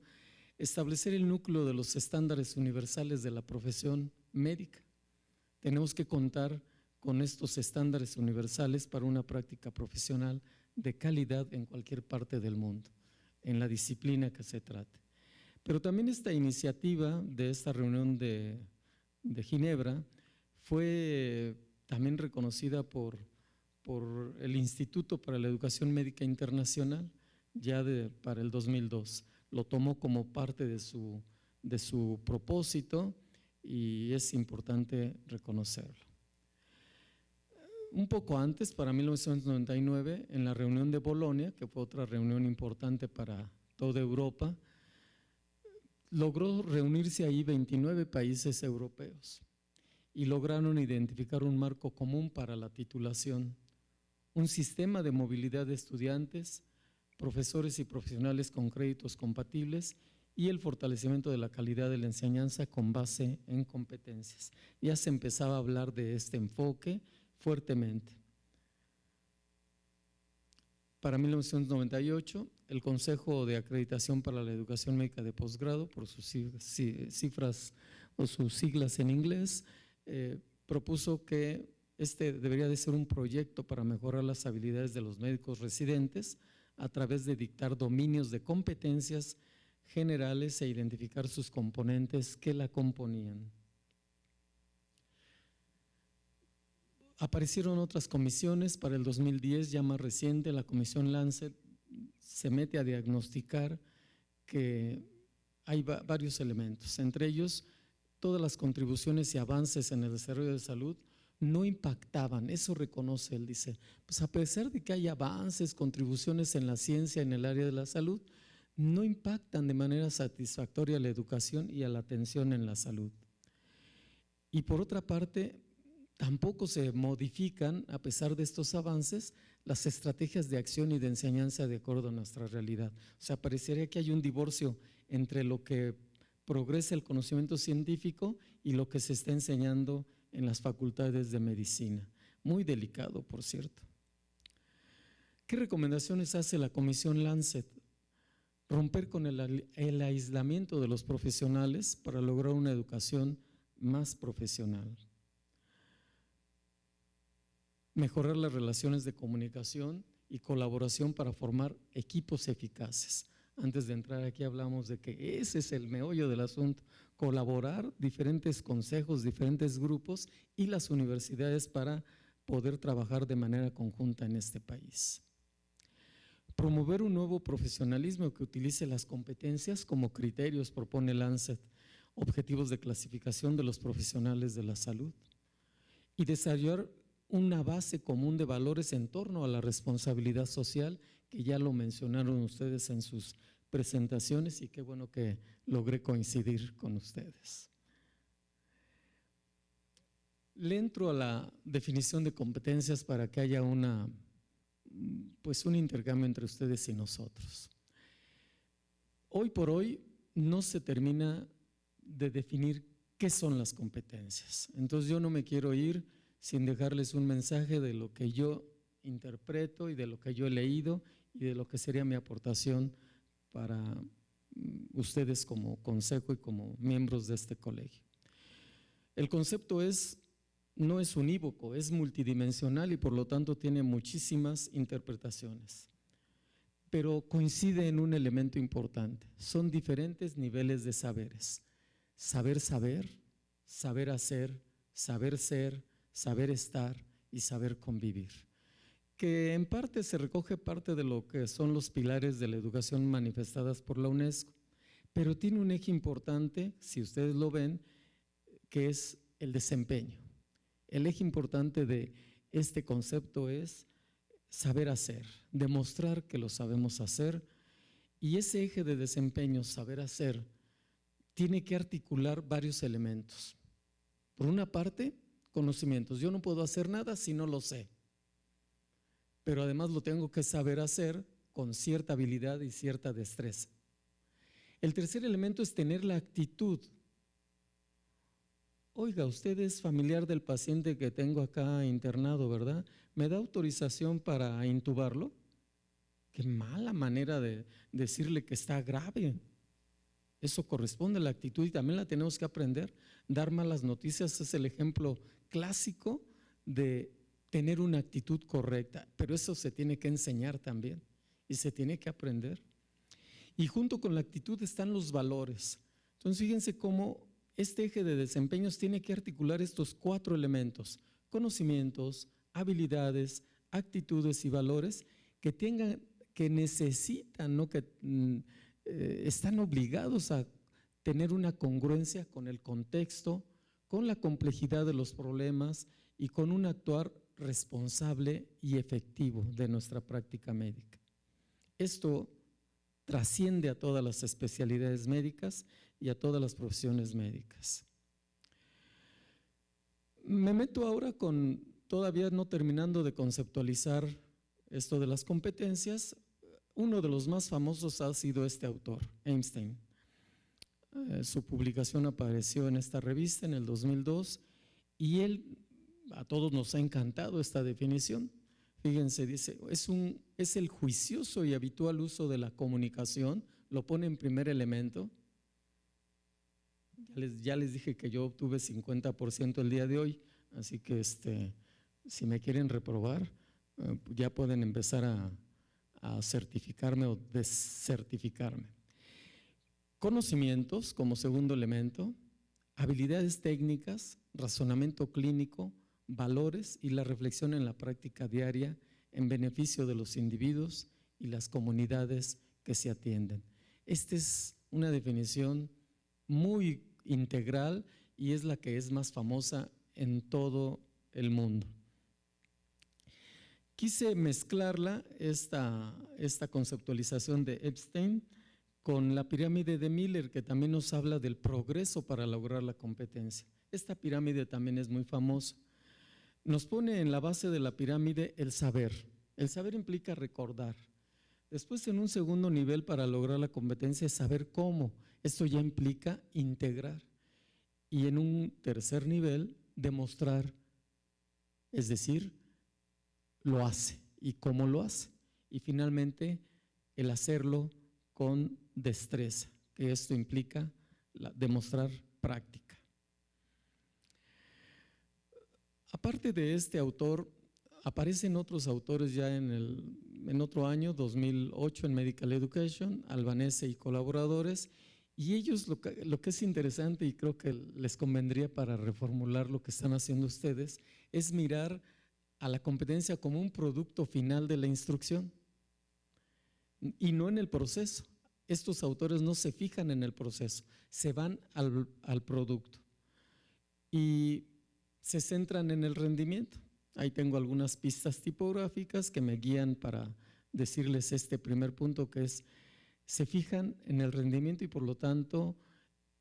establecer el núcleo de los estándares universales de la profesión médica. Tenemos que contar con estos estándares universales para una práctica profesional de calidad en cualquier parte del mundo, en la disciplina que se trate. Pero también esta iniciativa de esta reunión de Ginebra fue también reconocida por el Instituto para la Educación Médica Internacional ya para el 2002. Lo tomó como parte de su propósito y es importante reconocerlo. Un poco antes, para 1999, en la reunión de Bolonia, que fue otra reunión importante para toda Europa, logró reunirse ahí 29 países europeos y lograron identificar un marco común para la titulación un sistema de movilidad de estudiantes, profesores y profesionales con créditos compatibles y el fortalecimiento de la calidad de la enseñanza con base en competencias. Ya se empezaba a hablar de este enfoque fuertemente. Para 1998, el Consejo de Acreditación para la Educación Médica de Posgrado, por sus cifras o sus siglas en inglés, propuso que este debería de ser un proyecto para mejorar las habilidades de los médicos residentes a través de dictar dominios de competencias generales e identificar sus componentes que la componían. Aparecieron otras comisiones para el 2010, ya más reciente, la Comisión Lancet se mete a diagnosticar que hay varios elementos, entre ellos todas las contribuciones y avances en el desarrollo de salud no impactaban, eso reconoce él, dice, pues a pesar de que hay avances, contribuciones en la ciencia, en el área de la salud, no impactan de manera satisfactoria a la educación y a la atención en la salud. Y por otra parte, tampoco se modifican, a pesar de estos avances, las estrategias de acción y de enseñanza de acuerdo a nuestra realidad. O sea, parecería que hay un divorcio entre lo que progresa el conocimiento científico y lo que se está enseñando en las facultades de medicina. Muy delicado, por cierto. ¿Qué recomendaciones hace la Comisión Lancet? Romper con el aislamiento de los profesionales para lograr una educación más profesional. Mejorar las relaciones de comunicación y colaboración para formar equipos eficaces. Antes de entrar aquí hablamos de que ese es el meollo del asunto, colaborar diferentes consejos, diferentes grupos y las universidades para poder trabajar de manera conjunta en este país. Promover un nuevo profesionalismo que utilice las competencias como criterios, propone Lancet, objetivos de clasificación de los profesionales de la salud y desarrollar una base común de valores en torno a la responsabilidad social, que ya lo mencionaron ustedes en sus presentaciones y qué bueno que logré coincidir con ustedes. Le entro a la definición de competencias para que haya un intercambio entre ustedes y nosotros. Hoy por hoy no se termina de definir qué son las competencias. Entonces yo no me quiero ir sin dejarles un mensaje de lo que yo interpreto y de lo que yo he leído y de lo que sería mi aportación para ustedes como consejo y como miembros de este colegio. El concepto no es unívoco, es multidimensional y por lo tanto tiene muchísimas interpretaciones, pero coincide en un elemento importante, son diferentes niveles de saberes, saber saber, saber hacer, saber ser, saber estar y saber convivir, que en parte se recoge parte de lo que son los pilares de la educación manifestadas por la UNESCO, pero tiene un eje importante, si ustedes lo ven, que es el desempeño. El eje importante de este concepto es saber hacer, demostrar que lo sabemos hacer, y ese eje de desempeño, saber hacer, tiene que articular varios elementos. Por una parte, conocimientos. Yo no puedo hacer nada si no lo sé, pero además lo tengo que saber hacer con cierta habilidad y cierta destreza. El tercer elemento es tener la actitud. Oiga, usted es familiar del paciente que tengo acá internado, ¿verdad? ¿Me da autorización para intubarlo? Qué mala manera de decirle que está grave. Eso corresponde a la actitud y también la tenemos que aprender. Dar malas noticias es el ejemplo clásico de tener una actitud correcta, pero eso se tiene que enseñar también y se tiene que aprender. Y junto con la actitud están los valores. Entonces fíjense cómo este eje de desempeños tiene que articular estos 4 elementos: conocimientos, habilidades, actitudes y valores que necesitan, ¿no? que están obligados a tener una congruencia con el contexto, con la complejidad de los problemas y con un actuar responsable y efectivo de nuestra práctica médica. Esto trasciende a todas las especialidades médicas y a todas las profesiones médicas. Me meto ahora todavía no terminando de conceptualizar esto de las competencias, uno de los más famosos ha sido este autor, Einstein. Su publicación apareció en esta revista en el 2002 y a todos nos ha encantado esta definición. Fíjense, dice, es el juicioso y habitual uso de la comunicación, lo pone en primer elemento. Ya les dije que yo obtuve 50% el día de hoy, así que si me quieren reprobar, ya pueden empezar a certificarme o descertificarme. Conocimientos como segundo elemento, habilidades técnicas, razonamiento clínico, valores y la reflexión en la práctica diaria en beneficio de los individuos y las comunidades que se atienden. Esta es una definición muy integral y es la que es más famosa en todo el mundo. Quise mezclarla, esta conceptualización de Epstein, con la pirámide de Miller, que también nos habla del progreso para lograr la competencia. Esta pirámide también es muy famosa. Nos pone en la base de la pirámide el saber. El saber implica recordar. Después, en un segundo nivel para lograr la competencia es saber cómo. Esto ya implica integrar. Y en un tercer nivel, demostrar, es decir, lo hace y cómo lo hace. Y finalmente, el hacerlo con destreza, que esto implica demostrar práctica. Aparte de este autor, aparecen otros autores ya en otro año, 2008, en Medical Education, Albanese y colaboradores, y ellos lo que es interesante y creo que les convendría para reformular lo que están haciendo ustedes, es mirar a la competencia como un producto final de la instrucción y no en el proceso. Estos autores no se fijan en el proceso, se van al producto y se centran en el rendimiento. Ahí tengo algunas pistas tipográficas que me guían para decirles este primer punto, que es, se fijan en el rendimiento y por lo tanto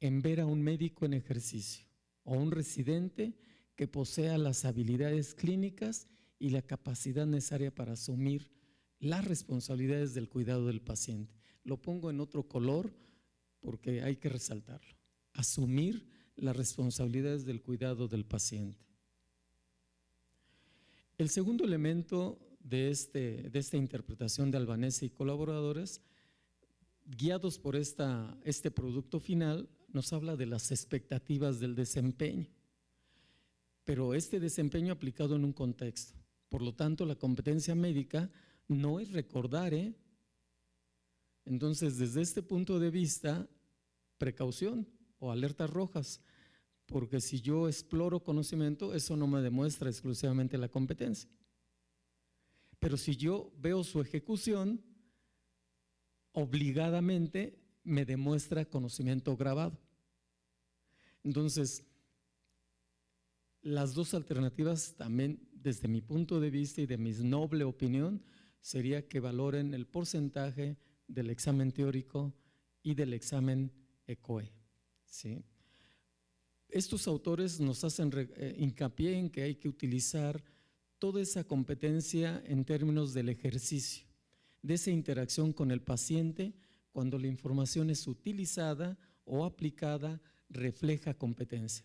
en ver a un médico en ejercicio o un residente que posea las habilidades clínicas y la capacidad necesaria para asumir las responsabilidades del cuidado del paciente. Lo pongo en otro color porque hay que resaltarlo. Asumir las responsabilidades del cuidado del paciente. El segundo elemento de esta interpretación de Albanese y colaboradores, guiados por este producto final, nos habla de las expectativas del desempeño, pero este desempeño aplicado en un contexto. Por lo tanto, la competencia médica no es recordar, Entonces, desde este punto de vista, precaución o alertas rojas, porque si yo exploro conocimiento, eso no me demuestra exclusivamente la competencia. Pero si yo veo su ejecución, obligadamente me demuestra conocimiento grabado. Entonces, las dos alternativas también, desde mi punto de vista y de mi noble opinión, sería que valoren el porcentaje del examen teórico y del examen ECOE, ¿sí? Estos autores nos hacen hincapié en que hay que utilizar toda esa competencia en términos del ejercicio, de esa interacción con el paciente, cuando la información es utilizada o aplicada, refleja competencia.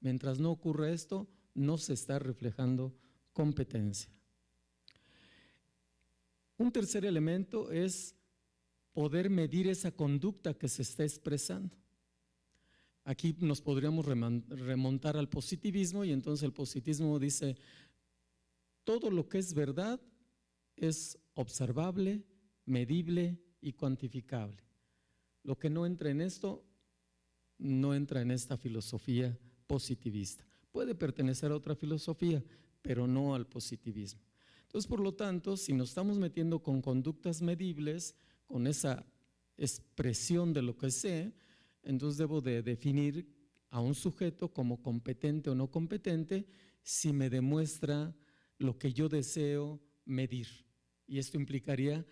Mientras no ocurra esto, no se está reflejando competencia. Un tercer elemento es poder medir esa conducta que se está expresando. Aquí nos podríamos remontar al positivismo y entonces el positivismo dice, todo lo que es verdad es observable, medible y cuantificable. Lo que no entra en esto, no entra en esta filosofía positivista. Puede pertenecer a otra filosofía, pero no al positivismo. Entonces, por lo tanto, si nos estamos metiendo con conductas medibles, con esa expresión de lo que sé, entonces debo de definir a un sujeto como competente o no competente si me demuestra lo que yo deseo medir. Y esto implicaría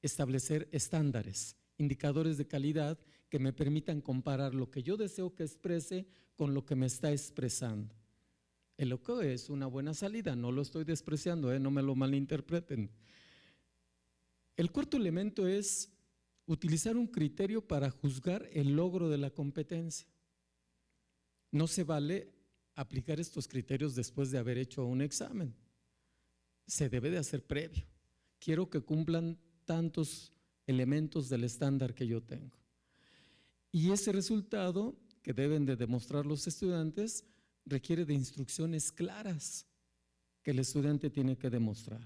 establecer estándares, indicadores de calidad que me permitan comparar lo que yo deseo que exprese con lo que me está expresando. El que es una buena salida, no lo estoy despreciando, no me lo malinterpreten. El cuarto elemento es utilizar un criterio para juzgar el logro de la competencia. No se vale aplicar estos criterios después de haber hecho un examen. Se debe de hacer previo. Quiero que cumplan tantos elementos del estándar que yo tengo. Y ese resultado que deben de demostrar los estudiantes requiere de instrucciones claras que el estudiante tiene que demostrar.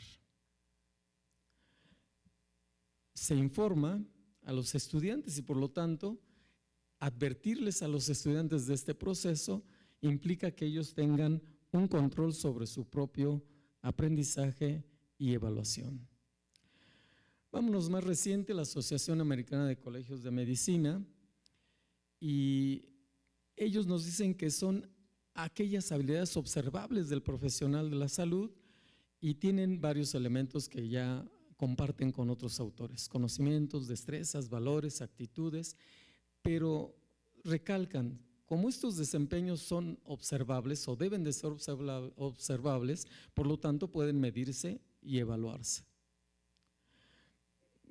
Se informa a los estudiantes y por lo tanto advertirles a los estudiantes de este proceso implica que ellos tengan un control sobre su propio aprendizaje y evaluación. Vámonos más reciente, la Asociación Americana de Colegios de Medicina, y ellos nos dicen que son aquellas habilidades observables del profesional de la salud y tienen varios elementos que ya comparten con otros autores, conocimientos, destrezas, valores, actitudes, pero recalcan, como estos desempeños son observables o deben de ser observables, por lo tanto pueden medirse y evaluarse.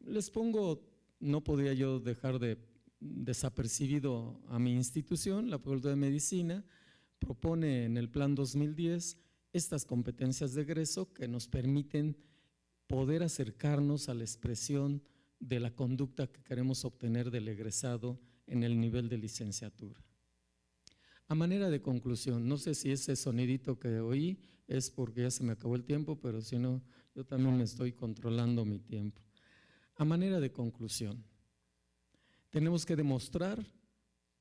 Les pongo, no podría yo dejar de desapercibido a mi institución, la Facultad de Medicina, propone en el Plan 2010 estas competencias de egreso que nos permiten poder acercarnos a la expresión de la conducta que queremos obtener del egresado en el nivel de licenciatura. A manera de conclusión, no sé si ese sonidito que oí es porque ya se me acabó el tiempo, pero si no, yo también me estoy controlando mi tiempo. A manera de conclusión, tenemos que demostrar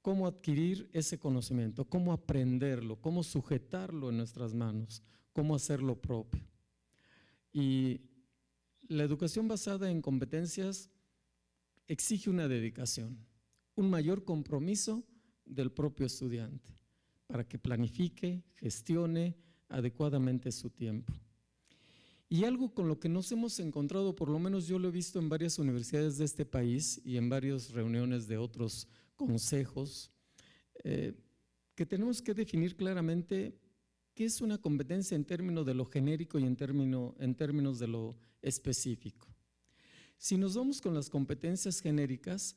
cómo adquirir ese conocimiento, cómo aprenderlo, cómo sujetarlo en nuestras manos, cómo hacerlo propio. Y la educación basada en competencias exige una dedicación, un mayor compromiso del propio estudiante para que planifique, gestione adecuadamente su tiempo. Y algo con lo que nos hemos encontrado, por lo menos yo lo he visto en varias universidades de este país y en varias reuniones de otros consejos, que tenemos que definir claramente qué es una competencia en términos de lo genérico y en términos de lo específico. Si nos vamos con las competencias genéricas,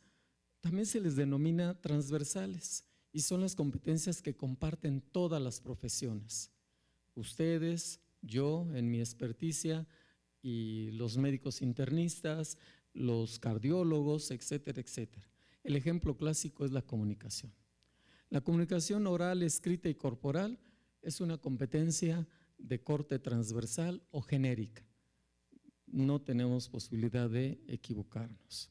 también se les denomina transversales y son las competencias que comparten todas las profesiones. Ustedes, yo en mi experticia y los médicos internistas, los cardiólogos, etcétera, etcétera. El ejemplo clásico es la comunicación. La comunicación oral, escrita y corporal es una competencia de corte transversal o genérica. No tenemos posibilidad de equivocarnos.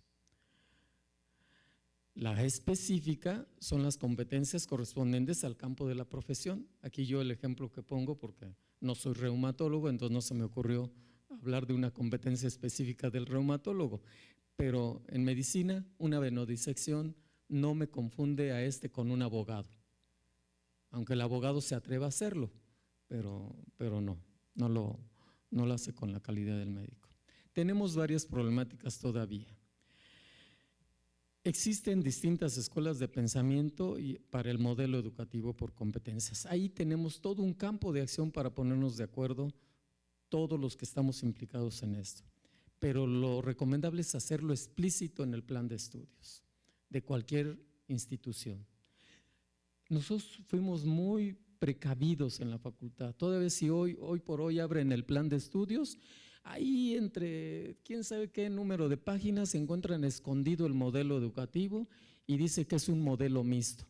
La específica son las competencias correspondientes al campo de la profesión. Aquí yo el ejemplo que pongo porque no soy reumatólogo, entonces no se me ocurrió hablar de una competencia específica del reumatólogo, pero en medicina una venodisección no me confunde a con un abogado, aunque el abogado se atreva a hacerlo, pero no lo hace con la calidad del médico. Tenemos varias problemáticas todavía. Existen distintas escuelas de pensamiento para el modelo educativo por competencias. Ahí tenemos todo un campo de acción para ponernos de acuerdo todos los que estamos implicados en esto. Pero lo recomendable es hacerlo explícito en el plan de estudios de cualquier institución. Nosotros fuimos muy precavidos en la facultad. Todavía si hoy por hoy abren el plan de estudios, ahí entre quién sabe qué número de páginas se encuentran escondido el modelo educativo y dice que es un modelo mixto,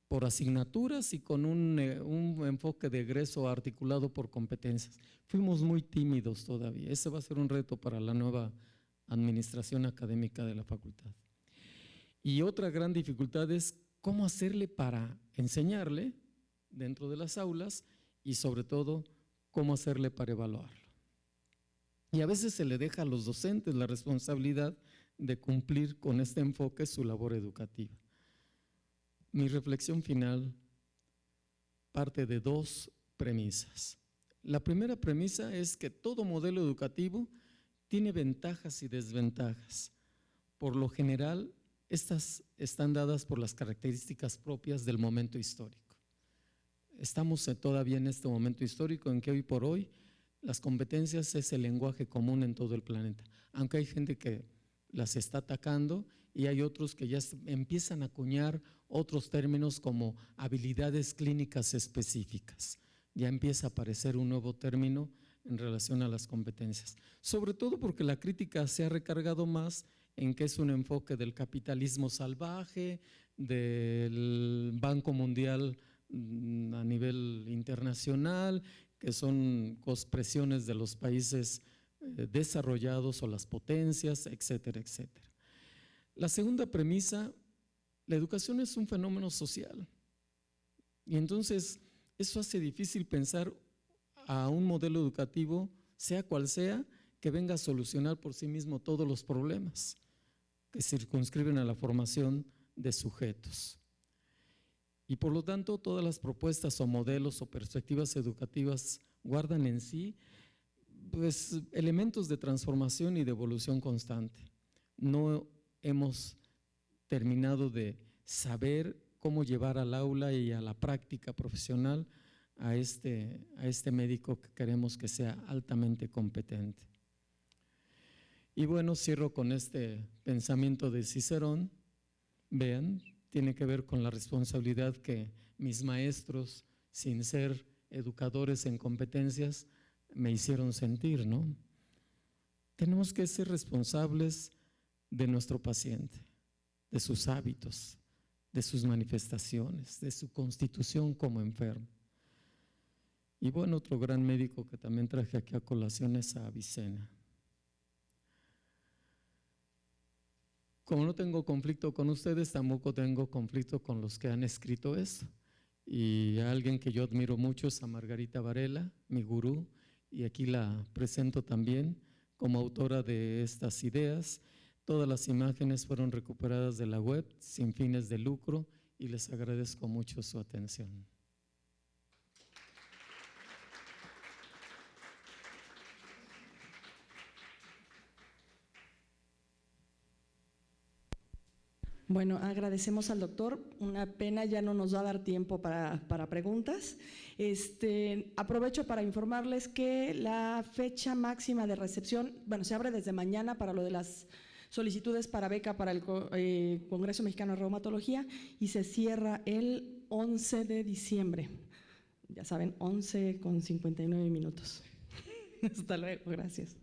por asignaturas y con un enfoque de egreso articulado por competencias. Fuimos muy tímidos todavía. Ese va a ser un reto para la nueva administración académica de la facultad. Y otra gran dificultad es cómo hacerle para enseñarle dentro de las aulas y sobre todo cómo hacerle para evaluarlo. Y a veces se le deja a los docentes la responsabilidad de cumplir con este enfoque su labor educativa. Mi reflexión final parte de dos premisas. La primera premisa es que todo modelo educativo tiene ventajas y desventajas. Por lo general, estas están dadas por las características propias del momento histórico. estamos todavía en este momento histórico en que hoy por hoy las competencias es el lenguaje común en todo el planeta, aunque hay gente que las está atacando y hay otros que ya empiezan a acuñar otros términos como habilidades clínicas específicas. Ya empieza a aparecer un nuevo término en relación a las competencias, sobre todo porque la crítica se ha recargado más en que es un enfoque del capitalismo salvaje, del Banco Mundial a nivel internacional, que son presiones de los países desarrollados o las potencias, etcétera, etcétera. La segunda premisa, la educación es un fenómeno social y entonces eso hace difícil pensar a un modelo educativo, sea cual sea, que venga a solucionar por sí mismo todos los problemas que circunscriben a la formación de sujetos. Y por lo tanto, todas las propuestas o modelos o perspectivas educativas guardan en sí pues, elementos de transformación y de evolución constante. No hemos terminado de saber cómo llevar al aula y a la práctica profesional a este médico que queremos que sea altamente competente. Y bueno, cierro con este pensamiento de Cicerón. Vean, tiene que ver con la responsabilidad que mis maestros, sin ser educadores en competencias, me hicieron sentir, ¿no? Tenemos que ser responsables de nuestro paciente, de sus hábitos, de sus manifestaciones, de su constitución como enfermo. Y bueno, otro gran médico que también traje aquí a colación es a Avicena. Como no tengo conflicto con ustedes, tampoco tengo conflicto con los que han escrito esto. Y a alguien que yo admiro mucho es a Margarita Varela, mi gurú, y aquí la presento también como autora de estas ideas. Todas las imágenes fueron recuperadas de la web sin fines de lucro y les agradezco mucho su atención. Bueno, agradecemos al doctor. Una pena, ya no nos va a dar tiempo para preguntas. Aprovecho para informarles que la fecha máxima de recepción, bueno, se abre desde mañana para lo de las solicitudes para beca para el Congreso Mexicano de Reumatología y se cierra el 11 de diciembre. Ya saben, 11:59. Hasta luego, gracias.